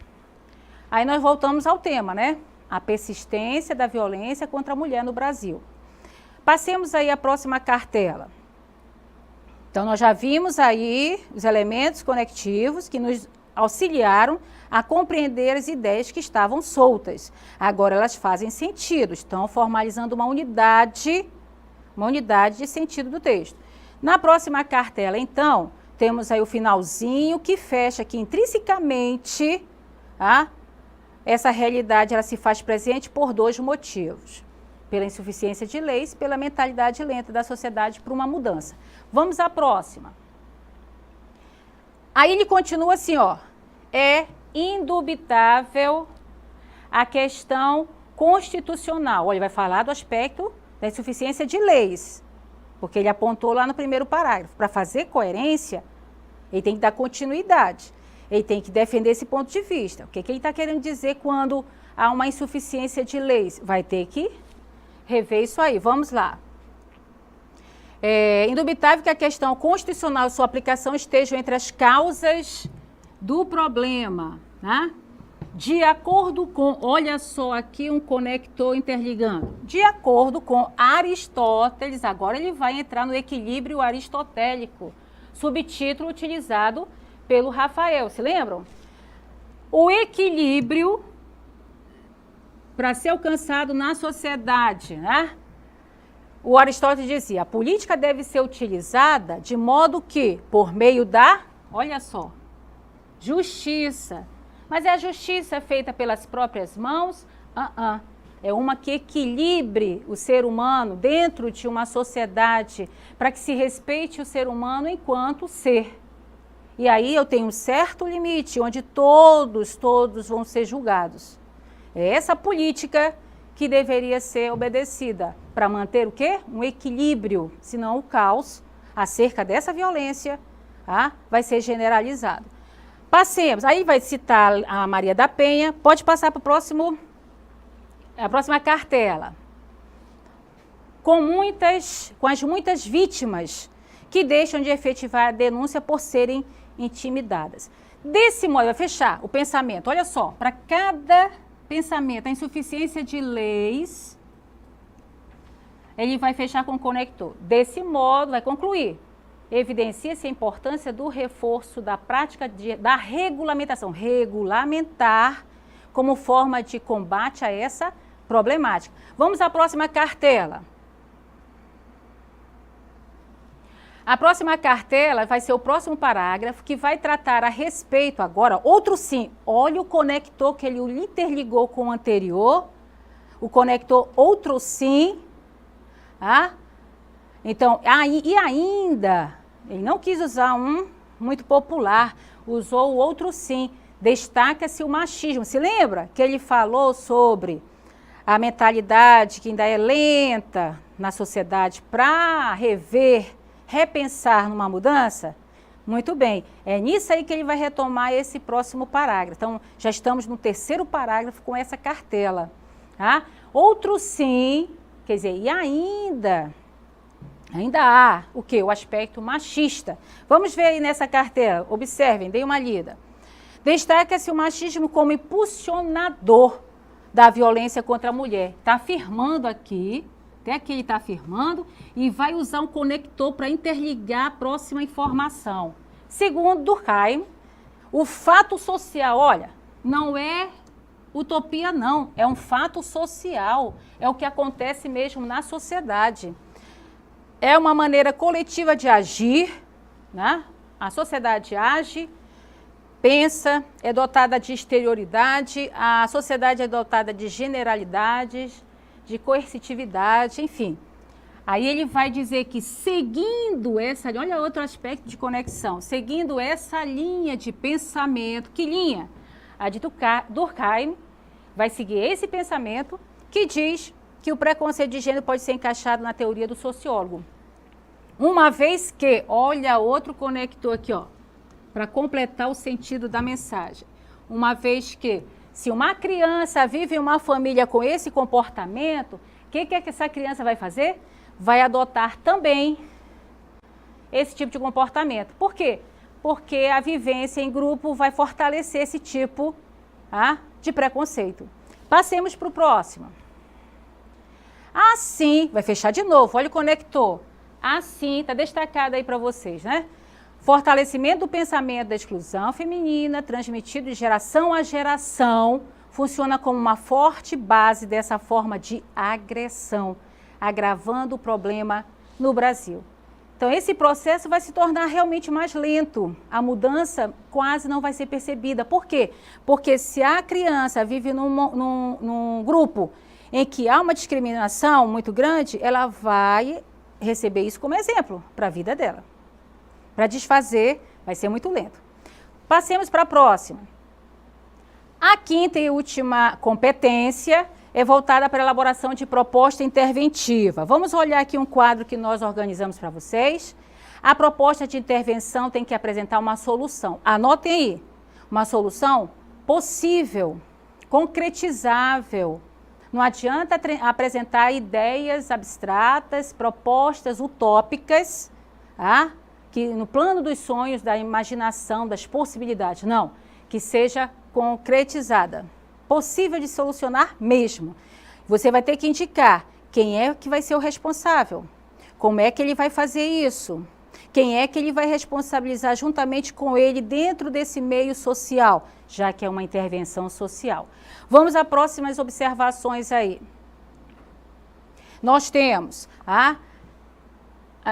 Aí nós voltamos ao tema, né? A persistência da violência contra a mulher no Brasil. Passemos aí a próxima cartela. Então, nós já vimos aí os elementos conectivos que nos auxiliaram a compreender as ideias que estavam soltas. Agora elas fazem sentido, estão formalizando uma unidade de sentido do texto. Na próxima cartela, então, temos aí o finalzinho que fecha aqui intrinsecamente, essa realidade ela se faz presente por 2 motivos. Pela insuficiência de leis, pela mentalidade lenta da sociedade para uma mudança. Vamos à próxima. Aí ele continua assim, ó. É indubitável a questão constitucional. Olha, ele vai falar do aspecto da insuficiência de leis, porque ele apontou lá no primeiro parágrafo. Para fazer coerência, ele tem que dar continuidade. Ele tem que defender esse ponto de vista. O que ele está querendo dizer quando há uma insuficiência de leis? Vai ter que rever isso aí. Vamos lá. É indubitável que a questão constitucional e sua aplicação estejam entre as causas do problema, né? De acordo com, olha só aqui um conector interligando. De acordo com Aristóteles, agora ele vai entrar no equilíbrio aristotélico, subtítulo utilizado pelo Rafael, se lembram? O equilíbrio para ser alcançado na sociedade, né? O Aristóteles dizia, a política deve ser utilizada de modo que, por meio da, olha só, justiça. Mas é a justiça feita pelas próprias mãos? É uma que equilibre o ser humano dentro de uma sociedade, para que se respeite o ser humano enquanto ser. E aí eu tenho um certo limite, onde todos vão ser julgados. É essa política que deveria ser obedecida para manter o quê? Um equilíbrio, senão o caos acerca dessa violência vai ser generalizado. Passemos, aí vai citar a Maria da Penha, pode passar para a próxima cartela. Com as muitas vítimas que deixam de efetivar a denúncia por serem intimidadas. Desse modo, vai fechar o pensamento, olha só, para cada pensamento, a insuficiência de leis, ele vai fechar com o conector. Desse modo, vai concluir. Evidencia-se a importância do reforço da prática da regulamentação. Regulamentar como forma de combate a essa problemática. Vamos à próxima cartela. A próxima cartela vai ser o próximo parágrafo que vai tratar a respeito agora, outro sim, olha o conector que ele interligou com o anterior, o conector outro sim, então, e ainda, ele não quis usar um muito popular, usou o outro sim, destaca-se o machismo, se lembra que ele falou sobre a mentalidade que ainda é lenta na sociedade para repensar numa mudança? Muito bem, é nisso aí que ele vai retomar esse próximo parágrafo. Então, já estamos no 3º parágrafo com essa cartela. Outro sim, quer dizer, e ainda há o quê? O aspecto machista. Vamos ver aí nessa cartela, observem, deem uma lida. Destaca-se o machismo como impulsionador da violência contra a mulher. Está afirmando aqui, até aqui ele está afirmando, e vai usar um conector para interligar a próxima informação. Segundo Durkheim, o fato social, olha, não é utopia não, é um fato social, é o que acontece mesmo na sociedade. É uma maneira coletiva de agir, né? A sociedade age, pensa, é dotada de exterioridade, a sociedade é dotada de generalidades, de coercitividade, enfim. Aí ele vai dizer que seguindo essa, olha outro aspecto de conexão, seguindo essa linha de pensamento, que linha? A de Durkheim vai seguir esse pensamento que diz que o preconceito de gênero pode ser encaixado na teoria do sociólogo. Uma vez que, olha outro conector aqui, ó, para completar o sentido da mensagem. Uma vez que, se uma criança vive em uma família com esse comportamento, o que é que essa criança vai fazer? Vai adotar também esse tipo de comportamento. Por quê? Porque a vivência em grupo vai fortalecer esse tipo de preconceito. Passemos para o próximo. Assim, vai fechar de novo, olha o conector. Assim, está destacado aí para vocês, né? Fortalecimento do pensamento da exclusão feminina, transmitido de geração a geração, funciona como uma forte base dessa forma de agressão, agravando o problema no Brasil. Então, esse processo vai se tornar realmente mais lento. A mudança quase não vai ser percebida. Por quê? Porque se a criança vive num grupo em que há uma discriminação muito grande, ela vai receber isso como exemplo para a vida dela. Para desfazer, vai ser muito lento. Passemos para a próxima. A quinta e última competência é voltada para a elaboração de proposta interventiva. Vamos olhar aqui um quadro que nós organizamos para vocês. A proposta de intervenção tem que apresentar uma solução. Anotem aí, uma solução possível, concretizável. Não adianta apresentar ideias abstratas, propostas utópicas, que no plano dos sonhos, da imaginação, das possibilidades. Não, que seja concretizada. Possível de solucionar mesmo. Você vai ter que indicar quem é que vai ser o responsável, como é que ele vai fazer isso, quem é que ele vai responsabilizar juntamente com ele dentro desse meio social, já que é uma intervenção social. Vamos às próximas observações aí. Nós temos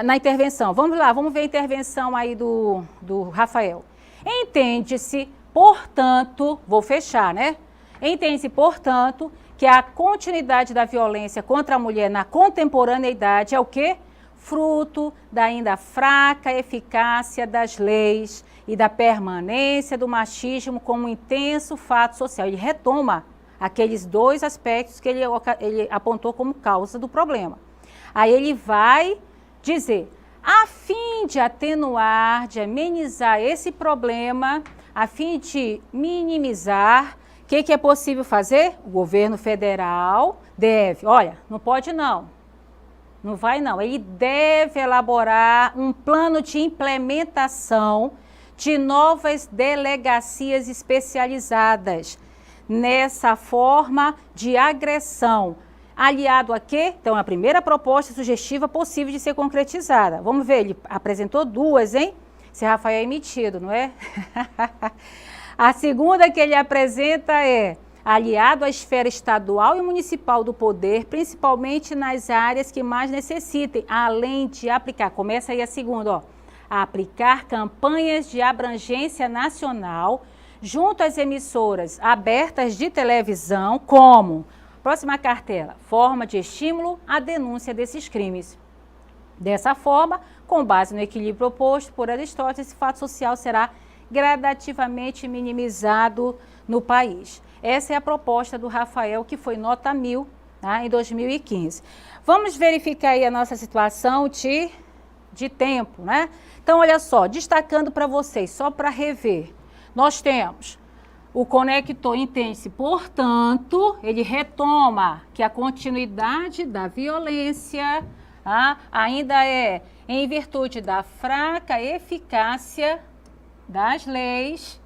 na intervenção, vamos lá, vamos ver a intervenção aí do Rafael. Entende-se, portanto, vou fechar, né? Entende-se, portanto, que a continuidade da violência contra a mulher na contemporaneidade é o quê? Fruto da ainda fraca eficácia das leis e da permanência do machismo como um intenso fato social. Ele retoma aqueles dois aspectos que ele apontou como causa do problema. Aí ele vai dizer, a fim de atenuar, de amenizar esse problema, a fim de minimizar, o que é possível fazer? O governo federal deve, olha, não pode não vai não, ele deve elaborar um plano de implementação de novas delegacias especializadas nessa forma de agressão. Aliado a quê? Então, a primeira proposta sugestiva possível de ser concretizada. Vamos ver, ele apresentou duas, hein? Esse Rafael é metido, não é? A segunda que ele apresenta é aliado à esfera estadual e municipal do poder, principalmente nas áreas que mais necessitem, além de aplicar, começa aí a segunda, ó, a aplicar campanhas de abrangência nacional junto às emissoras abertas de televisão, como, próxima cartela, forma de estímulo à denúncia desses crimes. Dessa forma, com base no equilíbrio proposto por Aristóteles, esse fato social será gradativamente minimizado no país. Essa é a proposta do Rafael, que foi nota 1000, em 2015. Vamos verificar aí a nossa situação de tempo, né? Então, olha só, destacando para vocês, só para rever, nós temos o conector, entende-se, portanto, ele retoma que a continuidade da violência ainda é em virtude da fraca eficácia das leis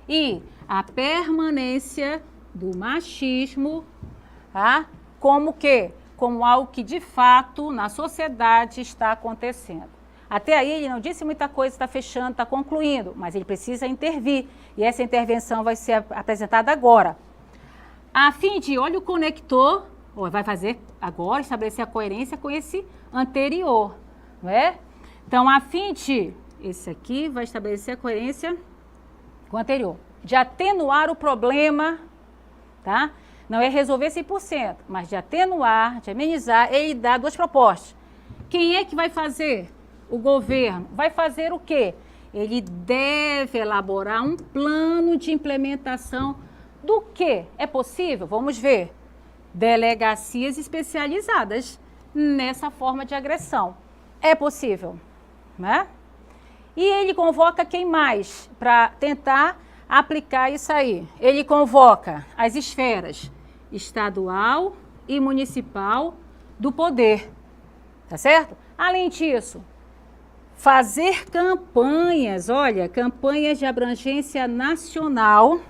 e a permanência do machismo, como que? Como algo que de fato na sociedade está acontecendo. Até aí ele não disse muita coisa, está fechando, está concluindo, mas ele precisa intervir e essa intervenção vai ser apresentada agora. A fim de, olha o conector, vai fazer agora, estabelecer a coerência com esse anterior, não é? Então, a fim de esse aqui vai estabelecer a coerência com o anterior. De atenuar o problema, tá? Não é resolver 100%, mas de atenuar, de amenizar, ele dá duas propostas. Quem é que vai fazer? O governo. Vai fazer o quê? Ele deve elaborar um plano de implementação do quê? É possível? Vamos ver. Delegacias especializadas nessa forma de agressão. É possível, né? E ele convoca quem mais para tentar aplicar isso aí? Ele convoca as esferas estadual e municipal do poder, tá certo? Além disso, fazer campanhas, olha, campanhas de abrangência nacional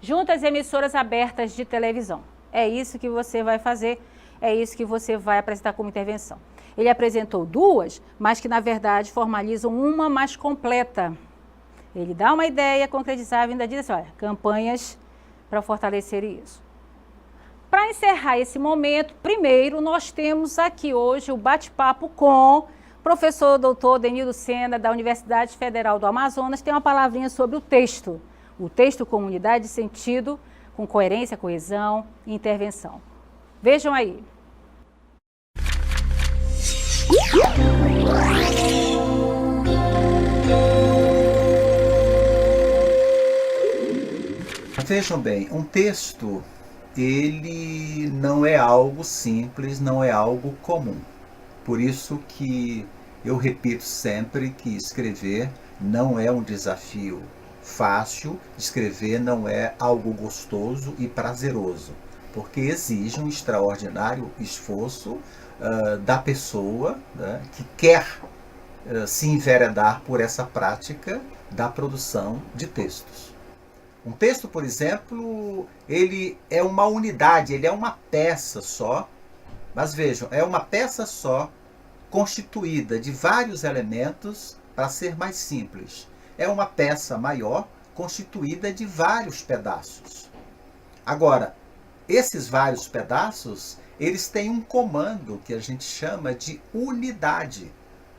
junto às emissoras abertas de televisão. É isso que você vai fazer, é isso que você vai apresentar como intervenção. Ele apresentou duas, mas que na verdade formalizam uma mais completa. Ele dá uma ideia concretizada e ainda diz assim, olha, campanhas para fortalecer isso. Para encerrar esse momento, primeiro nós temos aqui hoje o bate-papo com o professor doutor Denildo Sena, da Universidade Federal do Amazonas, tem uma palavrinha sobre o texto. O texto com unidade de sentido, com coerência, coesão e intervenção. Vejam aí. Vejam bem, um texto, ele não é algo simples, não é algo comum. Por isso que eu repito sempre que escrever não é um desafio fácil, escrever não é algo gostoso e prazeroso, porque exige um extraordinário esforço da pessoa, né, que quer se enveredar por essa prática da produção de textos. Um texto, por exemplo, ele é uma unidade, ele é uma peça só, mas vejam, é uma peça só constituída de vários elementos, para ser mais simples. É uma peça maior constituída de vários pedaços. Agora, esses vários pedaços, eles têm um comando que a gente chama de unidade.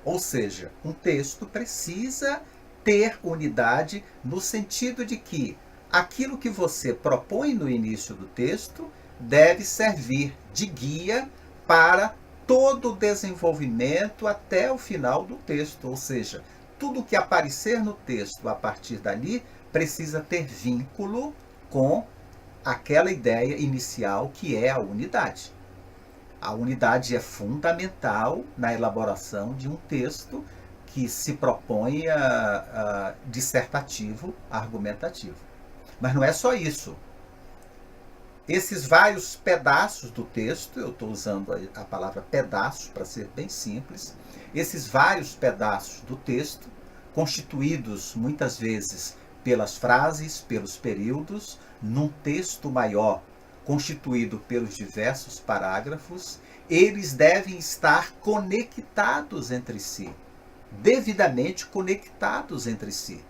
Ou seja, um texto precisa ter unidade no sentido de que aquilo que você propõe no início do texto deve servir de guia para todo o desenvolvimento até o final do texto. Ou seja, tudo que aparecer no texto a partir dali precisa ter vínculo com aquela ideia inicial que é a unidade. A unidade é fundamental na elaboração de um texto que se propõe a dissertativo, argumentativo. Mas não é só isso. Esses vários pedaços do texto, eu estou usando a palavra pedaços para ser bem simples, esses vários pedaços do texto, constituídos muitas vezes pelas frases, pelos períodos, num texto maior, constituído pelos diversos parágrafos, eles devem estar conectados entre si, devidamente conectados entre si.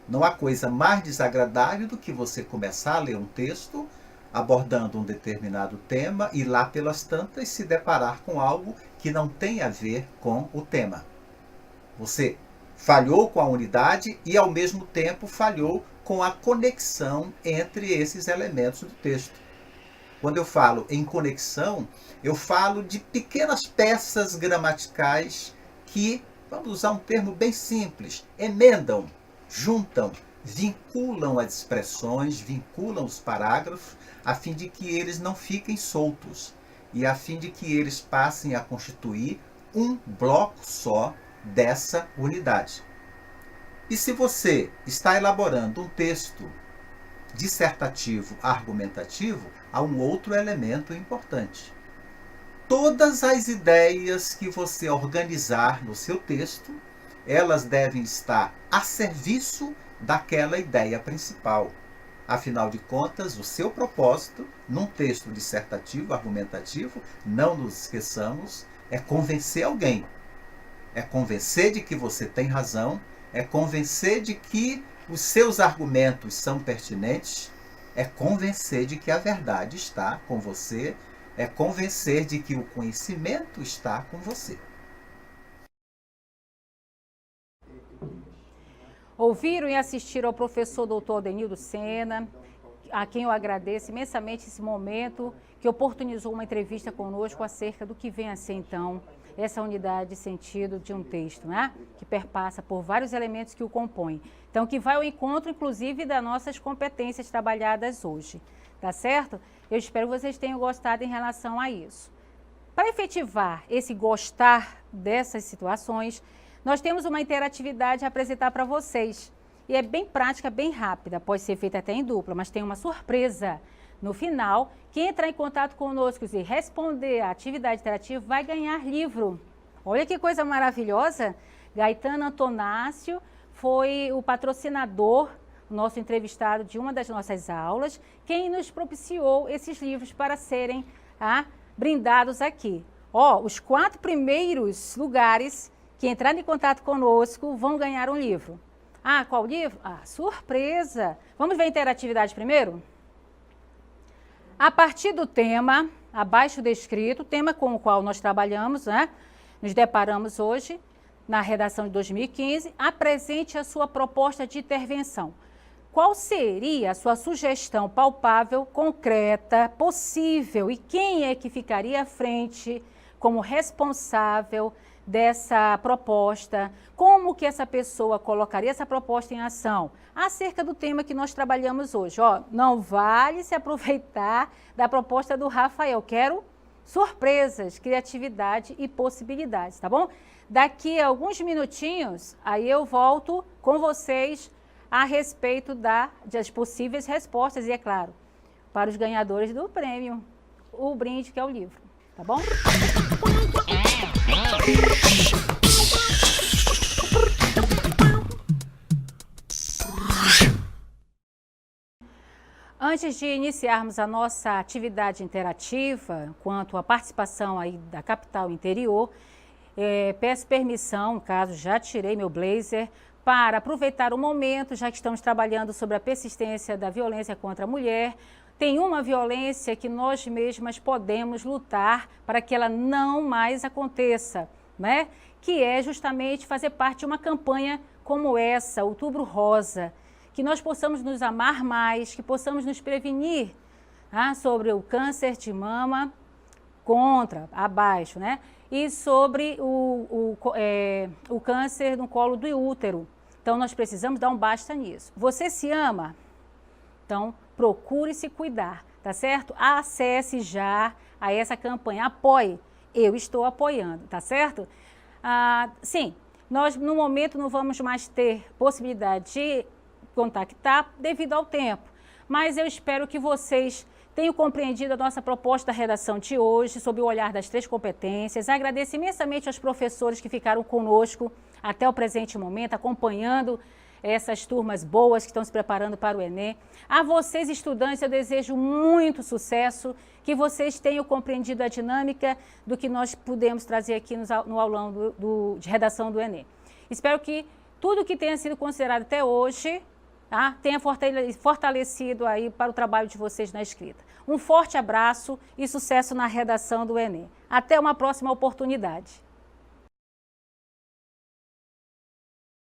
Não há coisa mais desagradável do que você começar a ler um texto abordando um determinado tema e lá pelas tantas se deparar com algo que não tem a ver com o tema. Você falhou com a unidade e ao mesmo tempo falhou com a conexão entre esses elementos do texto. Quando eu falo em conexão, eu falo de pequenas peças gramaticais que, vamos usar um termo bem simples, emendam, juntam, vinculam as expressões, vinculam os parágrafos, a fim de que eles não fiquem soltos e a fim de que eles passem a constituir um bloco só dessa unidade. E se você está elaborando um texto dissertativo, argumentativo, há um outro elemento importante. Todas as ideias que você organizar no seu texto, elas devem estar a serviço daquela ideia principal. Afinal de contas, o seu propósito, num texto dissertativo, argumentativo, não nos esqueçamos, é convencer alguém. É convencer de que você tem razão, é convencer de que os seus argumentos são pertinentes, é convencer de que a verdade está com você, é convencer de que o conhecimento está com você. Ouviram e assistiram ao professor Dr. Adenildo Sena, a quem eu agradeço imensamente esse momento, que oportunizou uma entrevista conosco acerca do que vem a ser, então, essa unidade de sentido de um texto, né? Que perpassa por vários elementos que o compõem. Então, que vai ao encontro, inclusive, das nossas competências trabalhadas hoje, tá certo? Eu espero que vocês tenham gostado em relação a isso. Para efetivar esse gostar dessas situações, nós temos uma interatividade a apresentar para vocês. E é bem prática, bem rápida, pode ser feita até em dupla, mas tem uma surpresa. No final, quem entrar em contato conosco e responder a atividade interativa vai ganhar livro. Olha que coisa maravilhosa! Gaetano Antonácio foi o patrocinador, nosso entrevistado de uma das nossas aulas, quem nos propiciou esses livros para serem brindados aqui. Os 4 primeiros lugares que entrarem em contato conosco vão ganhar um livro. Qual livro? Surpresa! Vamos ver a interatividade primeiro? A partir do tema, abaixo descrito, tema com o qual nós trabalhamos, né? Nos deparamos hoje, na redação de 2015, apresente a sua proposta de intervenção. Qual seria a sua sugestão palpável, concreta, possível e quem é que ficaria à frente como responsável dessa proposta, como que essa pessoa colocaria essa proposta em ação, acerca do tema que nós trabalhamos hoje. Não vale se aproveitar da proposta do Rafael, quero surpresas, criatividade e possibilidades, tá bom? Daqui a alguns minutinhos, aí eu volto com vocês a respeito das possíveis respostas e, é claro, para os ganhadores do prêmio, o brinde que é o livro, tá bom? Antes de iniciarmos a nossa atividade interativa, quanto à participação aí da capital interior, peço permissão, caso já tirei meu blazer, para aproveitar o momento, já que estamos trabalhando sobre a persistência da violência contra a mulher. Tem uma violência que nós mesmas podemos lutar para que ela não mais aconteça, né? Que é justamente fazer parte de uma campanha como essa, Outubro Rosa, que nós possamos nos amar mais, que possamos nos prevenir sobre o câncer de mama, abaixo, né? E sobre o câncer no colo do útero. Então, nós precisamos dar um basta nisso. Você se ama? Então, procure se cuidar, tá certo? Acesse já a essa campanha, apoie. Eu estou apoiando, tá certo? Sim, nós no momento não vamos mais ter possibilidade de contactar devido ao tempo, mas eu espero que vocês tenham compreendido a nossa proposta da redação de hoje, sob o olhar das 3 competências. Agradeço imensamente aos professores que ficaram conosco até o presente momento, acompanhando essas turmas boas que estão se preparando para o Enem. A vocês, estudantes, eu desejo muito sucesso, que vocês tenham compreendido a dinâmica do que nós pudemos trazer aqui no aulão de redação do Enem. Espero que tudo que tenha sido considerado até hoje tenha fortalecido aí para o trabalho de vocês na escrita. Um forte abraço e sucesso na redação do Enem. Até uma próxima oportunidade.